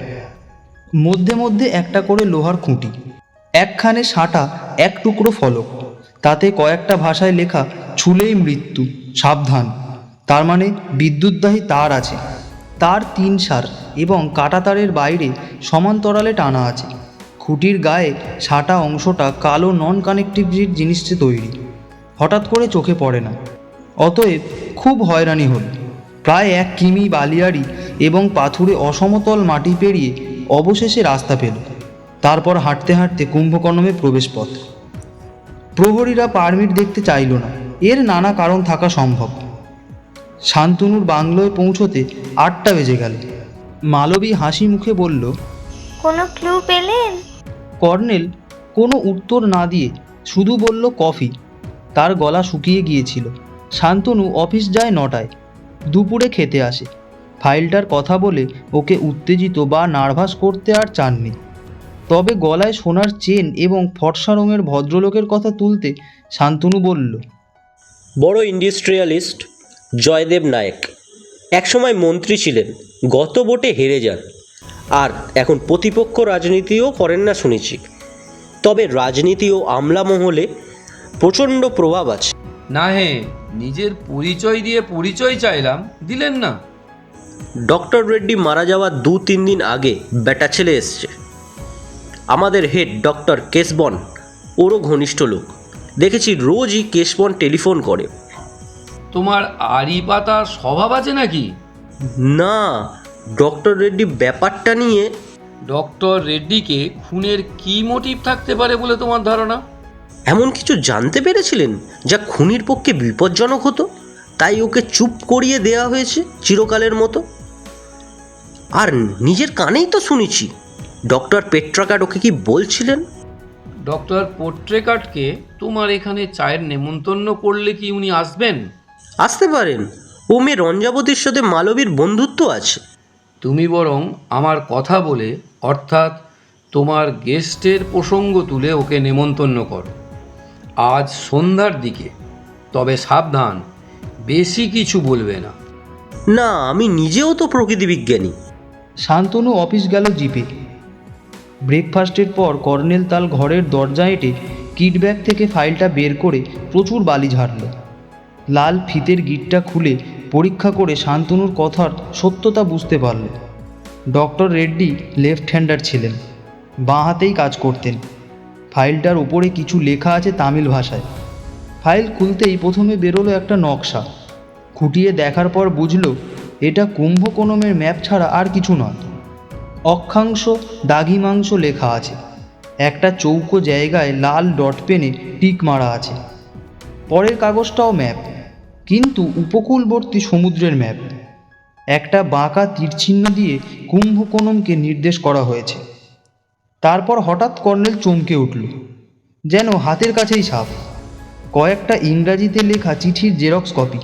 মধ্যে মধ্যে একটা করে লোহার খুঁটি, একখানে সাঁটা, এক টুকরো ফলক, তাতে কয়েকটা ভাষায় লেখা ছুলেই মৃত্যু, সাবধান। তার মানে বিদ্যুৎদাহী তার আছে। তার 3 সার এবং কাটা তারের বাইরে সমান্তরালে টানা আছে। খুঁটির গায়ে সাঁটা অংশটা কালো নন কানেক্টিভ জিনিসে তৈরি, হঠাৎ করে চোখে পড়ে না। অতএব খুব হয়রানি হল। প্রায় 1 কিমি বালিয়াড়ি এবং পাথুরে অসমতল মাটি পেরিয়ে অবশেষে রাস্তা পেল। তারপর হাঁটতে হাঁটতে কুম্ভকর্ণমে প্রবেশপথ। প্রহরীরা পারমিট দেখতে চাইল না, এর নানা কারণ থাকা সম্ভব। শান্তনুর বাংলোয় পৌঁছতে 8টা বেজে গেল। মালবী হাসি মুখে বলল, কোনো ক্লু পেলেন? কর্নেল কোনো উত্তর না দিয়ে শুধু বলল কফি। তার গলা শুকিয়ে গিয়েছিল। শান্তনু অফিস যায় 9টায়, দুপুরে খেতে আসে। ফাইলটার কথা বলে ওকে উত্তেজিত বা নার্ভাস করতে আর চাননি। তবে গলায় সোনার চেন এবং ফর্সা রঙের ভদ্রলোকের কথা তুলতে শান্তনু বলল, বড় ইন্ডাস্ট্রিয়ালিস্ট জয়দেব নায়েক একসময় মন্ত্রী ছিলেন, গত ভোটে হেরে যান, আর এখন প্রতিপক্ষ রাজনীতিও করেন না শুনেছি। তবে রাজনীতি ও আমলা মহলে প্রচণ্ড প্রভাব আছে। না হে, নিজের পরিচয় দিয়ে পরিচয় চাইলাম, দিলেন না। ডক্টর রেড্ডি মারা যাওয়ার 2-3 দিন আগে বেটা ছেলে এসছে। আমাদের হেড ডক্টর কেশবন ওরও ঘনিষ্ঠ লোক। দেখেছি রোজই কেশবন টেলিফোন করে। তোমার আড়ি পাতা স্বভাব আছে নাকি? না, ডক্টর রেড্ডি ব্যাপারটা নিয়ে। ডক্টর রেড্ডিকে খুনের কী মোটিভ থাকতে পারে বলে তোমার ধারণা? এমন কিছু জানতে পেরেছিলেন যা খুনির পক্ষে বিপজ্জনক হতো, তাই ওকে চুপ করিয়ে দেওয়া হয়েছে চিরকালের মতো। আর নিজের কানেই তো শুনেছি ডক্টর পেট্রাকাট ওকে কি বলছিলেন। ডক্টর পোট্রেকাটকে তোমার এখানে চায়ের নেমন্তন্ন করলে কি উনি আসবেন? আসতে পারেন, ও মেয়ে রঞ্জাবতীর সাথে মালবীর বন্ধুত্ব আছে। তুমি বরং আমার কথা বলে, অর্থাৎ তোমার গেস্টের প্রসঙ্গ তুলে ওকে নেমন্তন্ন করো আজ সন্ধ্যার দিকে। তবে সাবধান, বেশি কিছু বলবে না। না, আমি নিজেও তো প্রকৃতি বিজ্ঞানী। শান্তনু অফিস গেল জিপে। ব্রেকফাস্টের পর কর্নেল তার ঘরের দরজা এঁটে কিট ব্যাগ থেকে ফাইলটা বের করে প্রচুর বালি ঝাড়ল। লাল ফিতের গিটটা খুলে পরীক্ষা করে শান্তনুর কথার সত্যতা বুঝতে পারল। ডক্টর রেড্ডি লেফট হ্যান্ডার ছিলেন, বাঁ হাতেই কাজ করতেন। ফাইলটার উপরে কিছু লেখা আছে তামিল ভাষায়। ফাইল খুলতেই প্রথমে বেরোলো একটা নকশা। খুঁটিয়ে দেখার পর বুঝল এটা কুম্ভকোণমের ম্যাপ ছাড়া আর কিছু নয়। অক্ষাংশ দাগিমাংশ লেখা আছে। একটা চৌকো জায়গায় লাল ডট পেনে টিক মারা আছে। পরের কাগজটাও ম্যাপ, কিন্তু উপকূলবর্তী সমুদ্রের ম্যাপ। একটা বাঁকা তীরচিহ্ন দিয়ে কুম্ভকোণমকে নির্দেশ করা হয়েছে। তারপর হঠাৎ কর্নেল চমকে উঠল, যেন হাতের কাছেই সাপ। কয়েকটা ইংরাজিতে লেখা চিঠির জেরক্স কপি।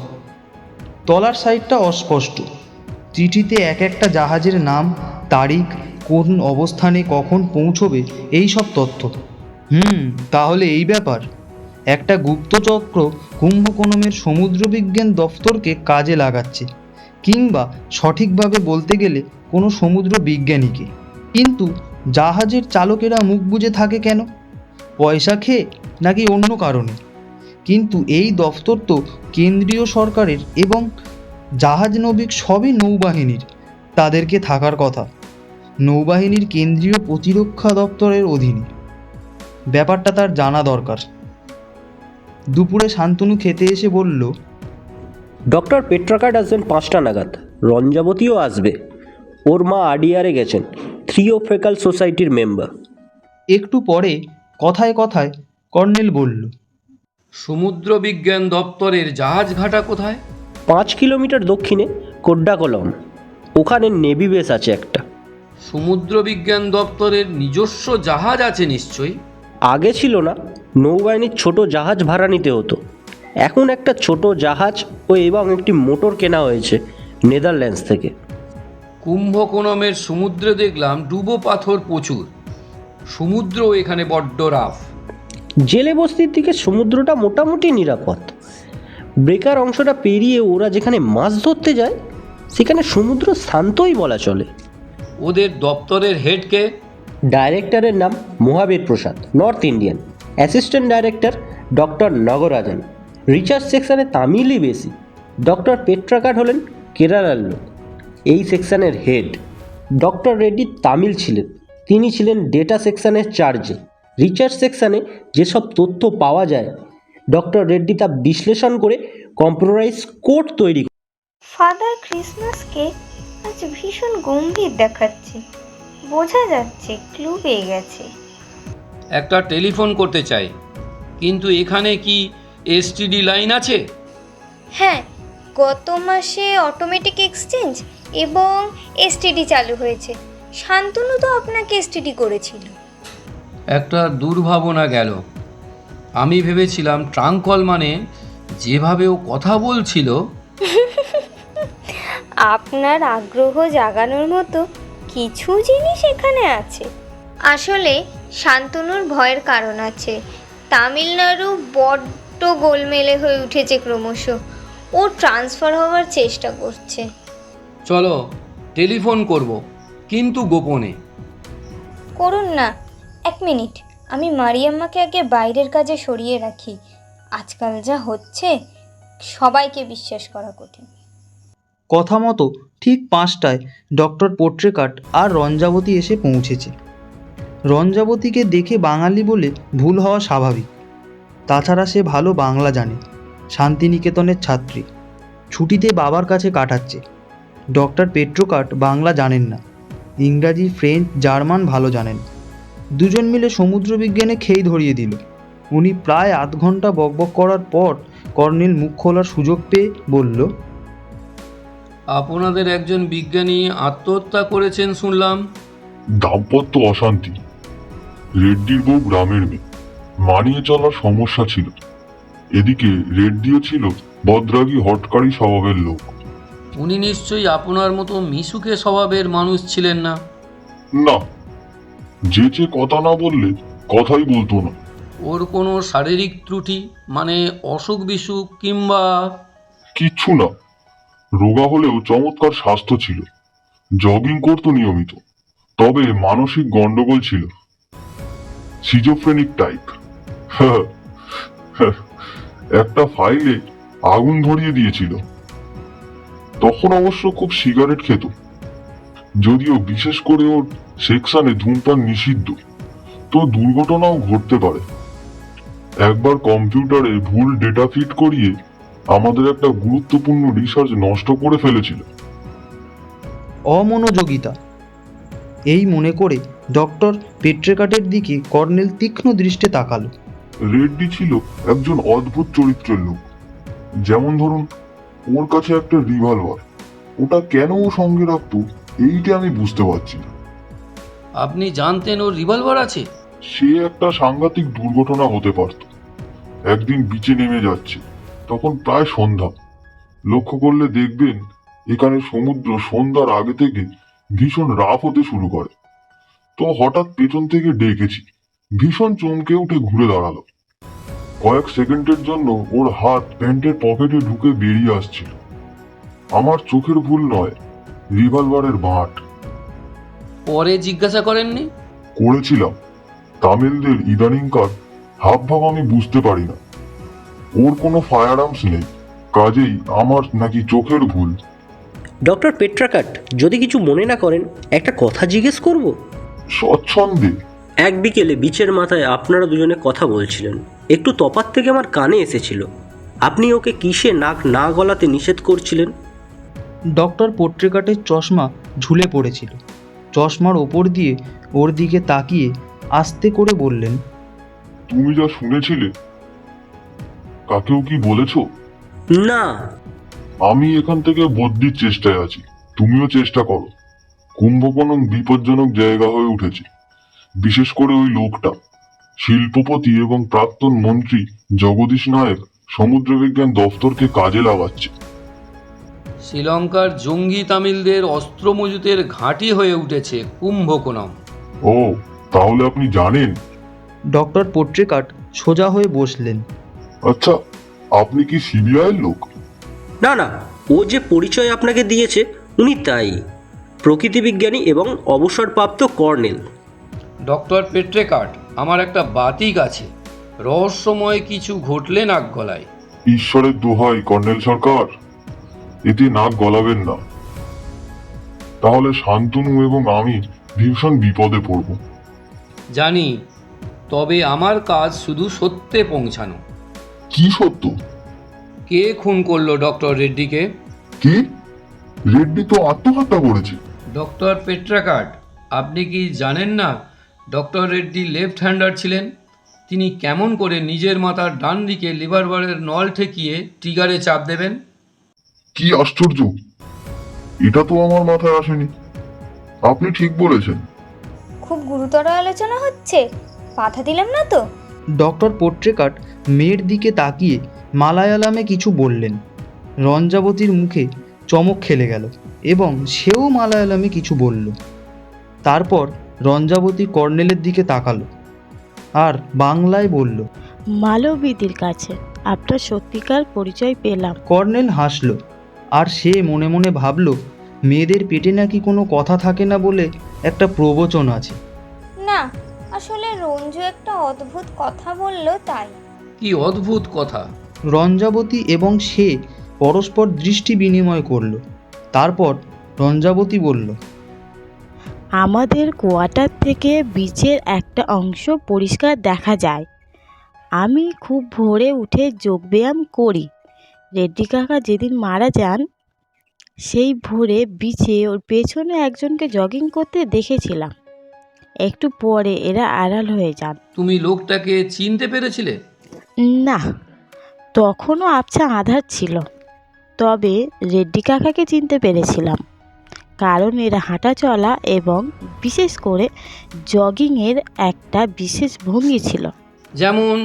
তলার সাইডটা অস্পষ্ট। চিঠিতে এক একটা জাহাজের নাম, তারিখ, কোন অবস্থানে কখন পৌঁছবে, এই সব তথ্য। তাহলে এই ব্যাপার। একটা গুপ্তচক্র কুম্ভকোণমের সমুদ্রবিজ্ঞান দফতরকে কাজে লাগাচ্ছে, কিংবা সঠিকভাবে বলতে গেলে কোনো সমুদ্র বিজ্ঞানীকে। কিন্তু জাহাজের চালকেরা মুখ বুজে থাকে কেন? পয়সা খেয়ে নাকি অন্য কারণে? কিন্তু এই দফতর তো কেন্দ্রীয় সরকারের এবং জাহাজ নবিক সবই নৌবাহিনীর। তাদেরকে থাকার কথা নৌবাহিনীর কেন্দ্রীয় প্রতিরক্ষা দপ্তরের অধীনে। ব্যাপারটা তার জানা দরকার। দুপুরে শান্তনু খেতে এসে বলল, ডক্টর পেট্রাকাট আসবেন 5টা নাগাদ। রঞ্জাবতীও আসবে। ওর মা আডিয়ারে গেছেন, থিওফেকাল সোসাইটির মেম্বার। একটু পরে কথায় কথায় কর্নেল বলল, সমুদ্র বিজ্ঞান দপ্তরের জাহাজ ঘাটা কোথায়? 5 কিলোমিটার দক্ষিণে কোড্ডাকলম, ওখানে নেভি বেস আছে একটা। সমুদ্র বিজ্ঞান দপ্তরের নিজস্ব জাহাজ আছে নিশ্চয়ই? আগে ছিল না, নৌবাহিনীর ছোট জাহাজ ভাড়া নিতে হতো। এখন একটা ছোট জাহাজ এবং একটি মোটর কেনা হয়েছে নেদারল্যান্ডস থেকে। কুম্ভকোণমের সমুদ্রে দেখলাম ডুবো পাথর প্রচুর। সমুদ্র এখানে বড্ড রাফ। জেলে বস্তির দিকে সমুদ্রটা মোটামুটি নিরাপদ। ব্রেকার অংশটা পেরিয়ে ওরা যেখানে মাছ ধরতে যায় সেখানে সমুদ্র শান্তই বলা চলে। ওদের দপ্তরের হেডকে? ডাইরেক্টরের নাম Mahavir Prasad, north Indian. Assistant director doctor Nagarajan. Research সেকশনে তামিলই বেশি। ডক্টর পেট্রাকাট হলেন কেরালার লোক, এই সেকশনের হেড। ডক্টর রেড্ডি তামিল ছিলেন, তিনি ছিলেন ডেটা সেকশনের চার্জে। রিসার্চ সেকশনে যেসব তথ্য পাওয়া যায় ডক্টর রেড্ডি তা বিশ্লেষণ করে কম্পিউটারাইজ কোড তৈরি। ফাদার ক্রিসমাসকে আজ ভীষণ গম্ভীর দেখাচ্ছে, বোঝা যাচ্ছে ক্লু পেয়ে গেছে। একটা টেলিফোন করতে চাই, কিন্তু এখানে কি এসটিডি লাইন আছে? হ্যাঁ, গত মাসে অটোমেটিক এক্সচেঞ্জ এবং এসটিডি চালু হয়েছে। শান্তনু তো আপনাকে এসটিডি করেছিল। একটা দুর্ভাবনা গেল। আমি ভেবেছিলাম ট্রাঙ্ক কল মানে যেভাবে ও কথা বলছিল। আপনার আগ্রহ জাগানোর মতো কিছু জিনিস এখানে আছে। আসলে শান্তনুর ভয়ের কারণ আছে। তামিলনাড়ু বড্ড গোলমেলে হয়ে উঠেছে ক্রমশ। ও ট্রান্সফার হওয়ার চেষ্টা করছে। চলো টেলিফোন করব, কিন্তু গোপনে। করুন না, 1 মিনিট। আমি মারিয়াম্মাকে আগে বাইরের কাজে সরিয়ে রাখি। আজকাল যা হচ্ছে সবাইকে বিশ্বাস করা কঠিন। কথা মতো ঠিক 5টায় ডক্টর পোট্রেকাট আর রঞ্জাবতী এসে পৌঁছেছে। রঞ্জাবতীকে দেখে বাঙালি বলে ভুল হওয়া স্বাভাবিক। তাছাড়া সে ভালো বাংলা জানে, শান্তিনিকেতনের ছাত্রী, ছুটিতে বাবার কাছে কাটাচ্ছে। ডক্টর পেট্রোকাট বাংলা জানেন না, ইংরাজি, ফ্রেঞ্চ, জার্মান ভালো জানেন। দুজন মিলে সমুদ্র বিজ্ঞানে খেই ধরিয়ে দিল। উনি প্রায় আধ ঘন্টা বকবক করার পর কর্নেল মুখ খোলার সুযোগ পেয়ে বলল, আপনাদের একজন বিজ্ঞানী আত্মহত্যা করেছেন শুনলাম। দাম্পত্য অশান্তি, রেড্ডির বউ গ্রামের মেয়ে, মানিয়ে চলার সমস্যা ছিল। এদিকে রেড্ডিও ছিল বদরাগী হটকারী স্বভাবের লোক। উনি নিশ্চয়ই আপনার মতো মিশুকে স্বভাবের মানুষ ছিলেন না? না, যে কথা না বললে কথাই বলতো না। ওর কোনো শারীরিক ত্রুটি, মানে অসুখ বিসুখ কিংবা? কিচ্ছু না, রোগা হলেও চমৎকার স্বাস্থ্য ছিল, জগিং করতো নিয়মিত। তবে মানসিক গন্ডগোল ছিল, সিজোফ্রেনিক টাইপ। একটা ফাইলে আগুন ধরিয়ে দিয়েছিল। তখন অবশ্য খুব সিগারেট খেত, যদিও বিশেষ করে ওর সেকশনে ধূমপান নিষিদ্ধ। তো দুর্ঘটনাও ঘটতে পারে। একবার কম্পিউটারে ভুল ডেটা ফিট করিয়ে আমাদের একটা গুরুত্বপূর্ণ রিসার্চ নষ্ট করে ফেলেছিল। অমনোযোগিতা। এই মনে করে ডক্টর পেট্রেকাটের দিকে কর্নেল তীক্ষ্ণ দৃষ্টে তাকালো। রেড্ডি ছিল একজন অদ্ভুত চরিত্রের লোক। যেমন ধরুন, ওর কাছে একটা রিভলভার, ওটা কেন ও সঙ্গে রাখতো এইটা আমি বুঝতে পারছি না। আপনি জানতেন ওর রিভলভার আছে? সে একটা সাংঘাতিক দুর্ঘটনা হতে পারত। একদিন বিচে নেমে যাচ্ছে, তখন প্রায় সন্ধ্যা। লক্ষ্য করলে দেখবেন এখানে সমুদ্র সন্ধ্যার আগে থেকে ভীষণ রাফ হতে শুরু করে। তো হঠাৎ পেছন থেকে ডেকেছি, ভীষণ চমকে উঠে ঘুরে দাঁড়ালো। কয়েক সেকেন্ডের জন্য ওর হাত প্যান্টের পকেটে ঢুকে বেরিয়ে আসছিল। আমার চোখের ভুল নয়, রিভলভারের বাঁট। পরে জিজ্ঞাসা করেননি? করেছিলাম। তামিলদের ইদানিংকার হাবভাব আমি বুঝতে পারি না। ওর কোনো ফায়ার আর্মস নেই, কাজেই আমার নাকি চোখের ভুল। ডক্টর পেট্রাকাট, যদি কিছু মনে না করেন একটা কথা জিজ্ঞেস করব? স্বচ্ছন্দে। এক বিকেলে বিচের মাথায় আপনারা দুজনে কথা বলছিলেন, একটু তফাৎ থেকে আমার কানে এসেছিল। আপনি ওকে কিসে নাক না গলাতে নিষেধ করছিলেন? ডক্টর পোট্রেকাটের চশমা ঝুলে পড়েছিল। চশমার ওপর দিয়ে ওর দিকে তাকিয়ে আস্তে করে বললেন, তুমি যা শুনেছিলে কাকেও কি বলেছো? না। আমি এখান থেকে বদলির চেষ্টায় আছি, তুমিও চেষ্টা করো। কুম্ভকোণম বিপজ্জনক জায়গা হয়ে উঠেছে, বিশেষ করে ওই লোকটা শিল্পপতি এবং প্রাক্তন মন্ত্রী জগদীশ নায়ক সমুদ্রবিজ্ঞান দফতরকে কাজে লাগাচ্ছে। শ্রীলঙ্কার জঙ্গি তামিলদের অস্ত্র মজুতের ঘাঁটি হয়ে উঠেছে কুম্ভকোণম। ও, তাহলে আপনি জানেন? ডক্টর পোট্রেকাট সোজা হয়ে বসলেন। আচ্ছা, আপনি কি সিবিআই এর লোক? না না, ও যে পরিচয় আপনাকে দিয়েছে উনি তাই, প্রকৃতিবিজ্ঞানী এবং অবসরপ্রাপ্ত কর্নেল। ডক্টর পেট্রেকাট, আমার একটা বাতিক আছে, রহস্যময় কিছু ঘটলে নাক গলায়। ঈশ্বরের দোহাই কর্নেল সরকার, এতে নাক গলাবেন না, তাহলে শান্তনু এবং আমি ভীষণ বিপদে পড়ব। জানি, তবে আমার কাজ শুধু সত্যে পৌঁছানো। কি সত্য? কে খুন করলো ডক্টর রেড্ডিকে? কি? রেড্ডি তো আত্মহত্যা করেছে। ডক্টর পেট্রাকাট, আপনি কি জানেন না ডক্টর রেড্ডি লেফট হ্যান্ডার ছিলেন? তিনি কেমন করে নিজের মাথার ডান দিকে লিভার বারের নল ঠেকিয়ে ট্রিগারে চাপ দেবেন? কি আশ্চর্য, এটা তো আমার মাথায় আসেনি। আপনি ঠিক বলেছেন। খুব গুরুতর আলোচনা হচ্ছে, বাধা দিলাম না তো? ডক্টর পোট্রেকাট মেয়ের দিকে তাকিয়ে মালায়ালামে কিছু বললেন। রঞ্জাবতীর মুখে চমক খেলে গেল এবং সেও মালায়ালামে কিছু বলল। তারপর রঞ্জাবতী কর্নেলের দিকে তাকালো আর বাংলায় বলল, মালবিদির কাছে আপনার সত্যিকার পরিচয় পেলাম। কর্নেল হাসল আর সে মনে মনে ভাবল, মেয়েদের পেটে নাকি কোনো কথা থাকে না বলে একটা প্রবচন আছে। না, আসলে রঞ্জু একটা অদ্ভুত কথা বলল তাই। কি অদ্ভুত কথা? রঞ্জাবতী এবং সে পরস্পর দৃষ্টি বিনিময় করল। তারপর রঞ্জাবতী বলল, আমাদের কোয়ার্টার থেকে বিচের একটা অংশ পরিষ্কার দেখা যায়। আমি খুব ভোরে উঠে যোগব্যায়াম করি। রেড্ডি কাকা যেদিন মারা যান সেই ভোরে বিচে ওর পেছনে একজনকে জগিং করতে দেখেছিলাম। একটু পরে এরা আড়াল হয়ে যান। তুমি লোকটাকে চিনতে পেরেছিলে? না, তখনও আবছা আঁধার ছিল, তবে রেড্ডি কাকাকে চিনতে পেরেছিলাম, কারণ এরা হাঁটা চলা এবং বিশেষ করে জগিংয়ের একটা বিশেষ ভঙ্গি ছিল। যেমন?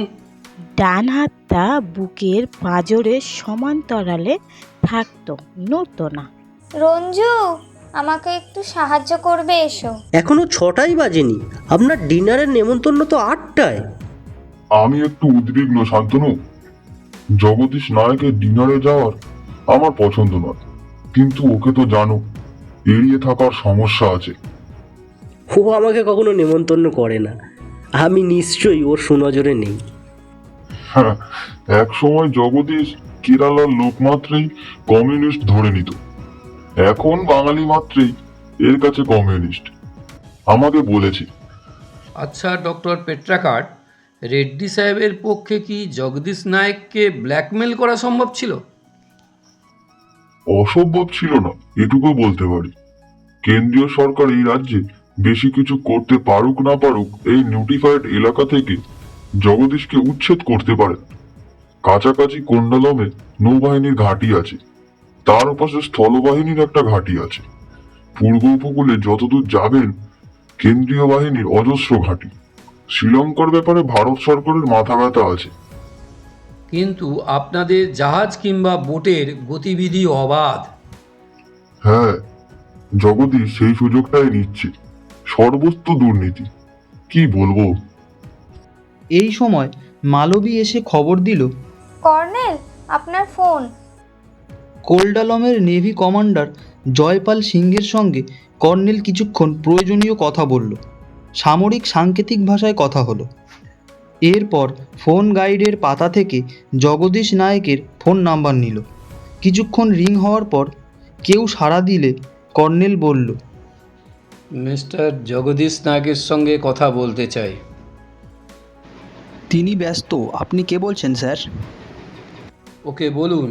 ডান হাতটা বুকের পাঁজরের সমান্তরালে থাকতো, নড়তো না। রঞ্জু, আমাকে একটু সাহায্য করবে, এসো। এখনো 6টাই বাজেনি, আপনার ডিনারের নেমন্তন্ন তো 8টায়। আমি একটু উদ্বিগ্ন শান্তনু। জগদীশ নায়কের ডিনারে যাওয়ার আমার পছন্দ নয়, কিন্তু ওকে তো জানো, এড়িয়ে থাকার সমস্যা আছে। ও আমাকে কখনো নেমন্তন্ন করে না, আমি নিশ্চয়ই ওর সুনজরে নেই। হ্যাঁ, এক সময় জগদীশ কেরালার লোক মাত্রেই কমিউনিস্ট ধরে নিত, এখন বাঙালি মাত্রেই এর কাছে কমিউনিস্ট, আমাকে বলেছে। আচ্ছা ডক্টর পেট্রাকাট, রেড্ডি সাহেবের পক্ষে কি জগদীশ নায়েককে ব্ল্যাকমেল করা সম্ভব ছিল? অসম্ভব ছিল না, এটুকু বলতে পারি। কেন্দ্রীয় সরকার এই রাজ্যে বেশি কিছু করতে পারুক না পারুক, এই নোটিফাইড এলাকা থেকে জগদীশকে উচ্ছেদ করতে পারেন। কাছাকাছি কোন্ডালমে নৌবাহিনীর ঘাঁটি আছে, তার পাশে স্থলবাহিনীর একটা ঘাঁটি আছে। পূর্ব উপকূলে যতদূর যাবেন কেন্দ্রীয় বাহিনীর অজস্র ঘাঁটি। শ্রীলঙ্কার ব্যাপারে ভারত সরকারের মাথা ব্যথা আছে। কিন্তু আপনাদের জাহাজ কিংবা বোটের গতিবিধি অবাধ। হ্যাঁ, জগদীশ সেই সুযোগটাই নিচ্ছে, সর্বস্ব দুর্নীতি, কি বলবো। এই সময় মালবী এসে খবর দিল, কর্নেল, আপনার ফোন। কোল্ডালমের নেভি কমান্ডার জয়পাল সিংহের সঙ্গে কর্নেল কিছুক্ষণ প্রয়োজনীয় কথা বলল। সামরিক সাংকেতিক ভাষায় কথা হলো। এরপর ফোন গাইডের পাতা থেকে জগদীশ নায়েকের ফোন নাম্বার নিল। কিছুক্ষণ রিং হওয়ার পর কেউ সাড়া দিলে কর্নেল বলল, মিস্টার জগদীশ নায়কের সঙ্গে কথা বলতে চাই। তিনি ব্যস্ত, আপনি কে বলছেন স্যার? ওকে বলুন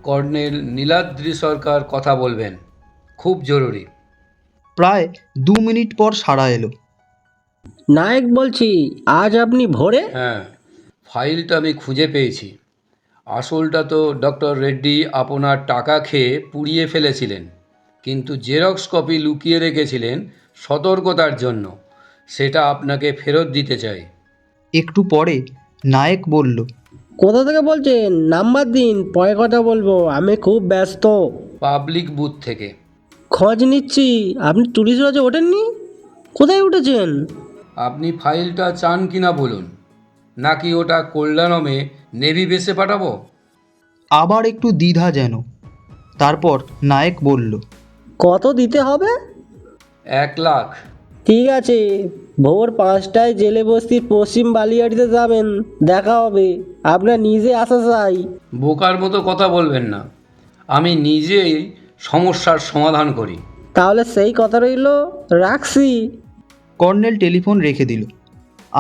কর্নেল নীলাদ্রি সরকার কথা বলবেন, খুব জরুরি। প্রায় 2 মিনিট পর সাড়া এলো। নায়েক বলছি, আজ আপনি ভোরে? হ্যাঁ, ফাইলটা আমি খুঁজে পেয়েছি। আসলটা তো ডক্টর রেড্ডি আপনার টাকা খেয়ে পুড়িয়ে ফেলেছিলেন, কিন্তু জেরক্স কপি লুকিয়ে রেখেছিলেন সতর্কতার জন্য। সেটা আপনাকে ফেরত দিতে চাই। একটু পরে নায়েক বলল, কোথা থেকে বলছেন? নাম্বার দিন, পরে কথা বলবো, আমি খুব ব্যস্ত। পাবলিক বুথ থেকে। খোঁজ নিচ্ছি। আপনি টুরিস্ট লজে ওঠেননি? কোথায় উঠেছেন? আপনি ফাইলটা চান কিনা বলুন, নাকি ওটা কল্যাণমে নেভি বেসে পাঠাবো? আবার একটু দ্বিধা যেন। তারপর নায়েক বলল, কত দিতে হবে? 1 লাখ। ঠিক আছে, ভোর 5টায় জেলে বস্তির পশ্চিম বালিয়াড়িতে যাবেন, দেখা হবে। আপনার নিজে আসা চাই। বোকার মতো কথা বলবেন না, আমি নিজেই সমস্যার সমাধান করি। তাহলে সেই কথা রইল, রাখছি। কর্নেল টেলিফোন রেখে দিল।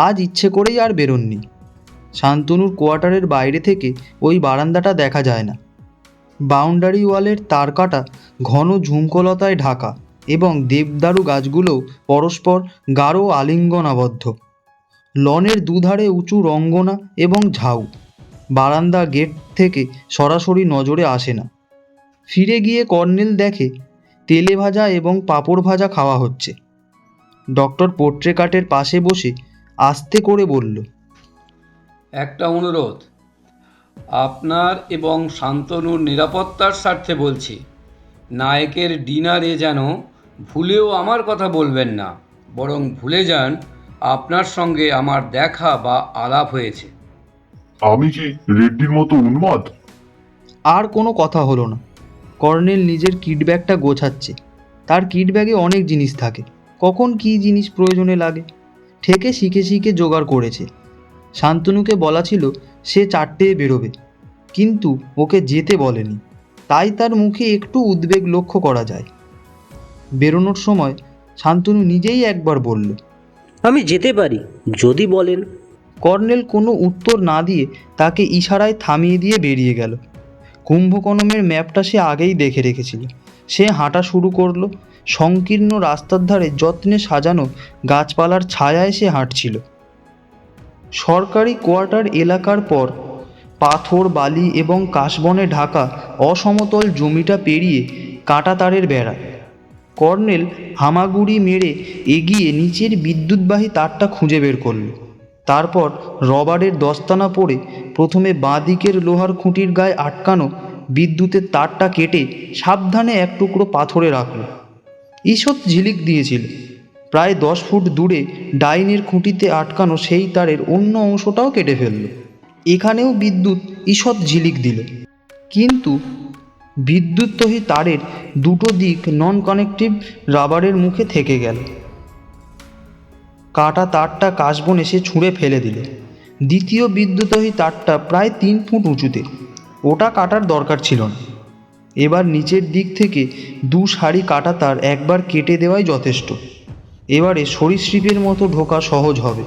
আজ ইচ্ছে করেই আর বেরোননি। শান্তনুর কোয়ার্টারের বাইরে থেকে ওই বারান্দাটা দেখা যায় না। বাউন্ডারি ওয়ালের তারকাটা ঘন ঝুমকলতায় ঢাকা এবং দেবদারু গাছগুলোও পরস্পর গাঢ় আলিঙ্গনাবদ্ধ। লনের দুধারে উঁচু রঙ্গনা এবং ঝাউ বারান্দা গেট থেকে সরাসরি নজরে আসে না। ফিরে গিয়ে কর্নেল দেখে তেলে ভাজা এবং পাঁপড় ভাজা খাওয়া হচ্ছে। ডক্টর পোট্রেকাটের পাশে বসে আস্তে করে বলল, একটা অনুরোধ, আপনার এবং শান্তনুর নিরাপত্তার স্বার্থে বলছি, নায়কের ডিনারে যেন ভুলেও আমার কথা বলবেন না, বরং ভুলে যান আপনার সঙ্গে আমার দেখা বা আলাপ হয়েছে। আমি কি রেড্ডির মতো উন্মাদ? আর কোনো কথা হলো না। কর্নেল নিজের কিট ব্যাগটা গোছাচ্ছে। তার কিট ব্যাগে অনেক জিনিস থাকে, কখন কী জিনিস প্রয়োজনে লাগে ঠেকে শিখে শিখে জোগাড় করেছে। শান্তনুকে বলা ছিল সে 4টেয় বেরোবে, কিন্তু ওকে যেতে বলেনি, তাই তার মুখে একটু উদ্বেগ লক্ষ্য করা যায়। বেরোনোর সময় শান্তনু নিজেই একবার বলল, আমি যেতে পারি, যদি বলেন। কর্নেল কোনো উত্তর না দিয়ে তাকে ইশারায় থামিয়ে দিয়ে বেরিয়ে গেল। কুম্ভকোণমের ম্যাপটা সে আগেই দেখে রেখেছিল। সে হাঁটা শুরু করলো। সংকীর্ণ রাস্তার ধারে যত্নে সাজানো গাছপালার ছায়ায় সে হাঁটছিল। সরকারি কোয়ার্টার এলাকার পর পাথর, বালি এবং কাশবনে ঢাকা অসমতল জমিটা পেরিয়ে কাঁটাতারের বেড়া। কর্নেল হামাগুড়ি মেরে এগিয়ে নিচের বিদ্যুৎবাহী তারটা খুঁজে বের করল। তারপর রবারের দস্তানা পরে প্রথমে বাঁ দিকের লোহার খুঁটির গায়ে আটকানো বিদ্যুতের তারটা কেটে সাবধানে এক টুকরো পাথরে রাখল। ঈষৎ ঝিলিক দিয়েছিল। প্রায় 10 ফুট দূরে ডাইনের খুঁটিতে আটকানো সেই তারের অন্য অংশটাও কেটে ফেলল। এখানেও বিদ্যুৎ ঈষৎ ঝিলিক দিল, কিন্তু বিদ্যুৎতহী তারের দুটো দিক নন কানেকটিভ রাবারের মুখে থেকে গেল। কাটা তারটা কাশবনে সে ছুঁড়ে ফেলে দিল। দ্বিতীয় বিদ্যুৎতহী তারটা প্রায় 3 ফুট উঁচুতে, ওটা কাটার দরকার ছিল না। এবার নিচের দিক থেকে 2 সারি কাটা তার একবার কেটে দেওয়াই যথেষ্ট। এবারে সরীসৃপের মতো ঢোকা সহজ হবে।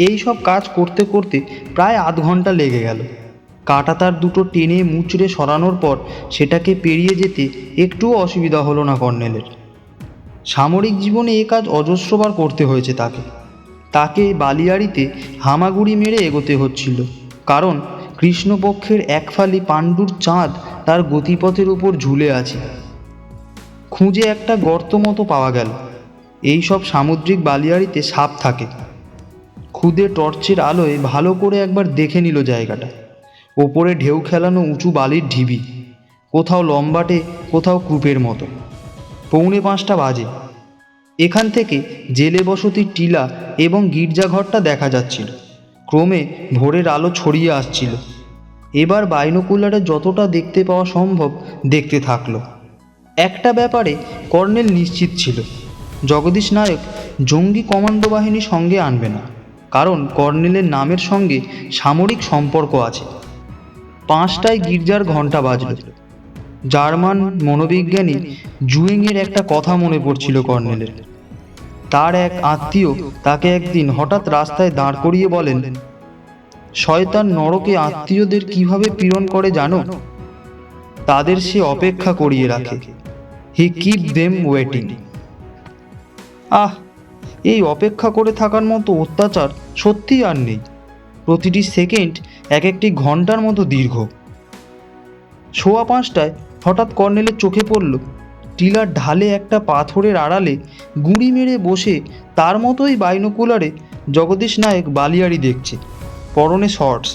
এই সব কাজ করতে করতে প্রায় আধ ঘন্টা লেগে গেল। কাটা তার দুটো টেনে মুচড়ে সরানোর পর সেটাকে পেরিয়ে যেতে একটুও অসুবিধা হলো না কর্নেলের। সামরিক জীবনে এ কাজ অজস্রবার করতে হয়েছে তাকে বালিয়াড়িতে হামাগুড়ি মেরে এগোতে হচ্ছিল, কারণ কৃষ্ণপক্ষের এক ফালি পাণ্ডুর চাঁদ তার গতিপথের উপর ঝুলে আছে। খুঁজে একটা গর্ত মতো পাওয়া গেল। এই সব সামুদ্রিক বালিয়াড়িতে সাপ থাকে। খুদে টর্চের আলোয় ভালো করে একবার দেখে নিল জায়গাটা। ওপরে ঢেউ খেলানো উঁচু বালির ঢিবি, কোথাও লম্বাটে, কোথাও কূপের মতো। 4:45 বাজে। এখান থেকে জেলে বসতির টিলা এবং গির্জাঘরটা দেখা যাচ্ছিল। ক্রমে ভোরের আলো ছড়িয়ে আসছিল। এবার বাইনোকুলারে যতটা দেখতে পাওয়া সম্ভব দেখতে থাকলো। একটা ব্যাপারে কর্নেল নিশ্চিত ছিল, জগদীশ নায়ক জঙ্গি কমান্ডো বাহিনী সঙ্গে আনবে না, কারণ কর্নেলের নামের সঙ্গে সামরিক সম্পর্ক আছে। 5টায় গির্জার ঘণ্টা বাজল। জার্মান মনোবিজ্ঞানী জুয়েংয়ের একটা কথা মনে পড়ছিল কর্নেলের। তার এক আত্মীয় তাকে একদিন হঠাৎ রাস্তায় দাঁড় করিয়ে বলেন, শয়তান নরকে আত্মীয়দের কিভাবে পীড়ন করে জানো? তাদের সে অপেক্ষা করিয়ে রাখে। হি কিপ দেম ওয়েটিং। এই অপেক্ষা করে থাকার মতো অত্যাচার সত্যিই আর নেই। প্রতিটি সেকেন্ড এক একটি ঘন্টার মতো দীর্ঘ। 5:15 হঠাৎ কর্নেলের চোখে পড়ল টিলার ঢালে একটা পাথরের আড়ালে গুঁড়ি মেরে বসে তার মতোই বাইনোকুলারে জগদীশ নায়েক বালিয়াড়ি দেখছে। পরনে শর্টস,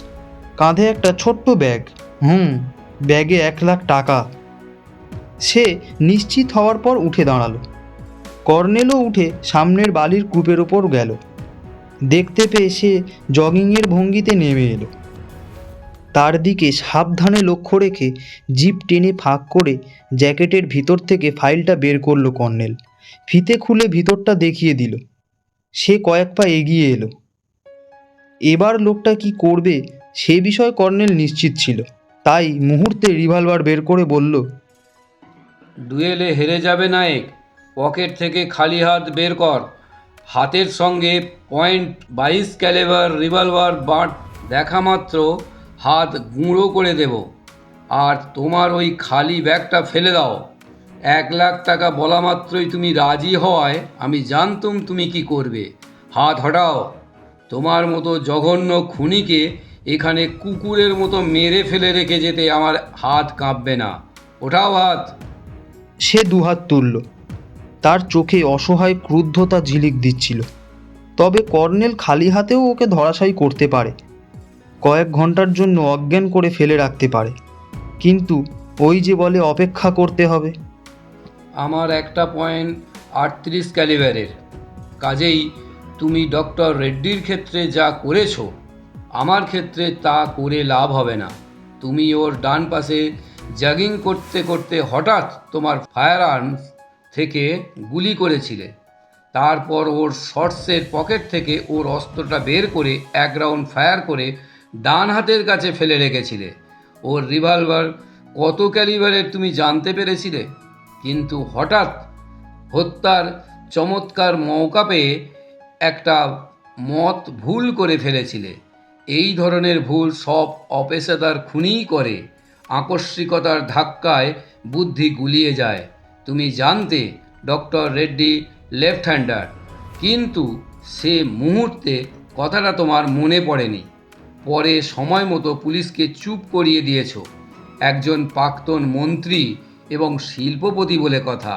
কাঁধে একটা ছোট্ট ব্যাগ। ব্যাগে 1 লাখ টাকা। সে নিশ্চিত হওয়ার পর উঠে দাঁড়ালো। কর্নেলও উঠে সামনের বালির কূপের ওপর গেল। দেখতে পেয়ে সে জগিংয়ের ভঙ্গিতে নেমে এলো। তার দিকে সাবধানে লক্ষ্য রেখে জিপ টেনে ফাঁক করে জ্যাকেটের ভিতর থেকে ফাইলটা বের করলো কর্নেল। ফিতে খুলে ভিতরটা দেখিয়ে দিল। সে কয়েক পা এগিয়ে এলো। এবার লোকটা কি করবে সে বিষয়ে কর্নেল নিশ্চিত ছিল, তাই মুহূর্তে রিভলভার বের করে বলল, ডুয়েলে হেরে যাবে নায়েক, পকেট থেকে খালি হাত বের কর। হাতের সঙ্গে .22 ক্যালিবার রিভলভার বাট দেখা মাত্র হাত গুঁড়ো করে দেব। আর তোমার ওই খালি ব্যাগটা ফেলে দাও। 1 লাখ টাকা বলা মাত্রই তুমি রাজি হওয়ায় আমি জানতুম তুমি কি করবে। হাত হটাও। তোমার মতো জঘন্য খুনিকে এখানে কুকুরের মতো মেরে ফেলে রেখে যেতে আমার হাত কাঁপবে না। ওঠাও হাত। সে দুহাত তুলল। তার চোখে অসহায় ক্রুদ্ধতা ঝিলিক দিচ্ছিল। তবে কর্নেল খালি হাতেও ওকে ধরাশায়ী করতে পারে, কয়েক ঘন্টার জন্য অজ্ঞান করে ফেলে রাখতে পারে, কিন্তু ওই যে বলে অপেক্ষা করতে হবে। আমার একটা .38 ক্যালিবারের, কাজেই তুমি ডক্টর রেড্ডির ক্ষেত্রে যা করেছো আমার ক্ষেত্রে তা করে লাভ হবে না। তুমি ওর ডান পাশে জগিং করতে করতে হঠাৎ তোমার ফায়ার আর্মস থেকে গুলি করেছিলে। তারপর ওর শর্টসের পকেট থেকে ওর অস্ত্রটা বের করে 1 রাউন্ড ফায়ার করে ডান হাতের কাছে ফেলে রেখেছিলে। ওর রিভলভার কত ক্যালিবারের তুমি জানতে পেরেছিলে, কিন্তু হঠাৎ হত্যার চমৎকার মৌকা পেয়ে একটা মত ভুল করে ফেলেছিলে। এই ধরনের ভুল সব অপেশাদার খুনিই করে। আকস্মিকতার ধাক্কায় বুদ্ধি গুলিয়ে যায়। তুমি জানতে ডক্টর রেড্ডি লেফট হ্যান্ডার, কিন্তু সে মুহূর্তে কথাটা তোমার মনে পড়েনি। পরে সময় মতো পুলিশকে চুপ করিয়ে দিয়েছো। একজন প্রাক্তন মন্ত্রী এবং শিল্পপতি বলে কথা।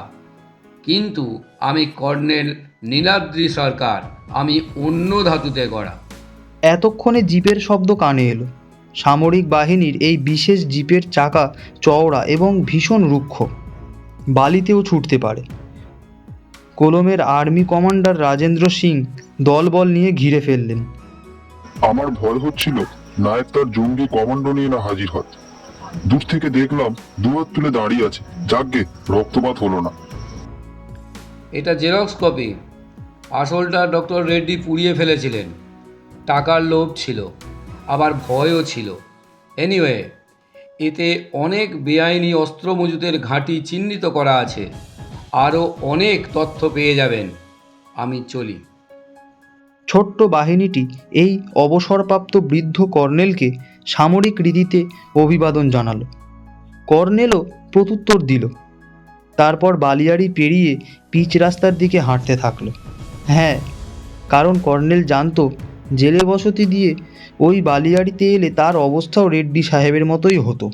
কিন্তু আমি কর্নেল নীলাদ্রি সরকার, আমি অন্য ধাতুতে গড়া। এতক্ষণে জিপের শব্দ কানে এলো। সামরিক বাহিনীর এই বিশেষ জিপের চাকা চওড়া এবং ভীষণ রুক্ষ, বালিতেও ছুটতে পারে। কলমের আর্মি কমান্ডার রাজেন্দ্র সিং দলবল নিয়ে ঘিরে ফেললেন। আমার ভয় হচ্ছিল নায়ক তার জঙ্গি কমান্ডো নিয়ে না হাজির হয়। দূর থেকে দেখলাম দুহাত তুলে দাঁড়িয়ে আছে। যাকগে, রক্তপাত হলো না। এটা জেরক্স কপি। আসলটা ডক্টর রেড্ডি পুড়িয়ে ফেলেছিলেন। টাকার লোভ ছিল, আবার ভয়ও ছিল। এনিওয়ে, এতে অনেক বেআইনি অস্ত্র মজুতের ঘাঁটি চিহ্নিত করা আছে। আরও অনেক তথ্য পেয়ে যাবেন। আমি চলি। ছোট্ট বাহিনীটি এই অবসরপ্রাপ্ত বৃদ্ধ কর্নেলকে সামরিক রীতিতে অভিবাদন জানালো। কর্নেলও প্রত্যুত্তর দিল। তারপর বালিয়াড়ি পেরিয়ে পিচ রাস্তার দিকে হাঁটতে থাকলো। হ্যাঁ, কারণ কর্নেল জানতো জেলে বসতি দিয়ে ওই বালিয়াড়িতে এলে তার অবস্থাও রেড্ডি সাহেবের মতোই হতো।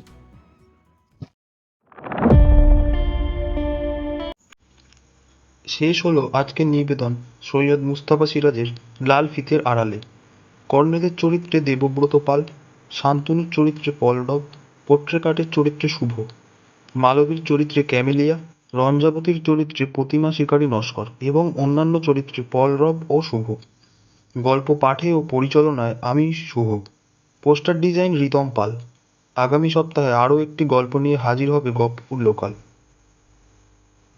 শেষ হলো আজকের নিবেদন সৈয়দ মুস্তাফা সিরাজের লাল ফিতের আড়ালে। কর্নেলের চরিত্রে দেবব্রত পাল, শান্তনুর চরিত্রে পল্লব, পট্রেকাটের চরিত্রে শুভ, মালবীর চরিত্রে ক্যামেলিয়া, রঞ্জাবতীর চরিত্রে প্রতিমা শিকারী নস্কর এবং অন্যান্য চরিত্রে পলরব ও শুভ। গল্প পাঠে ও পরিচালনায় আমি শুভ। পোস্টার ডিজাইন রিতম পাল। আগামী সপ্তাহে আরও একটি গল্প নিয়ে হাজির হবে গপ্পপুর লোকাল।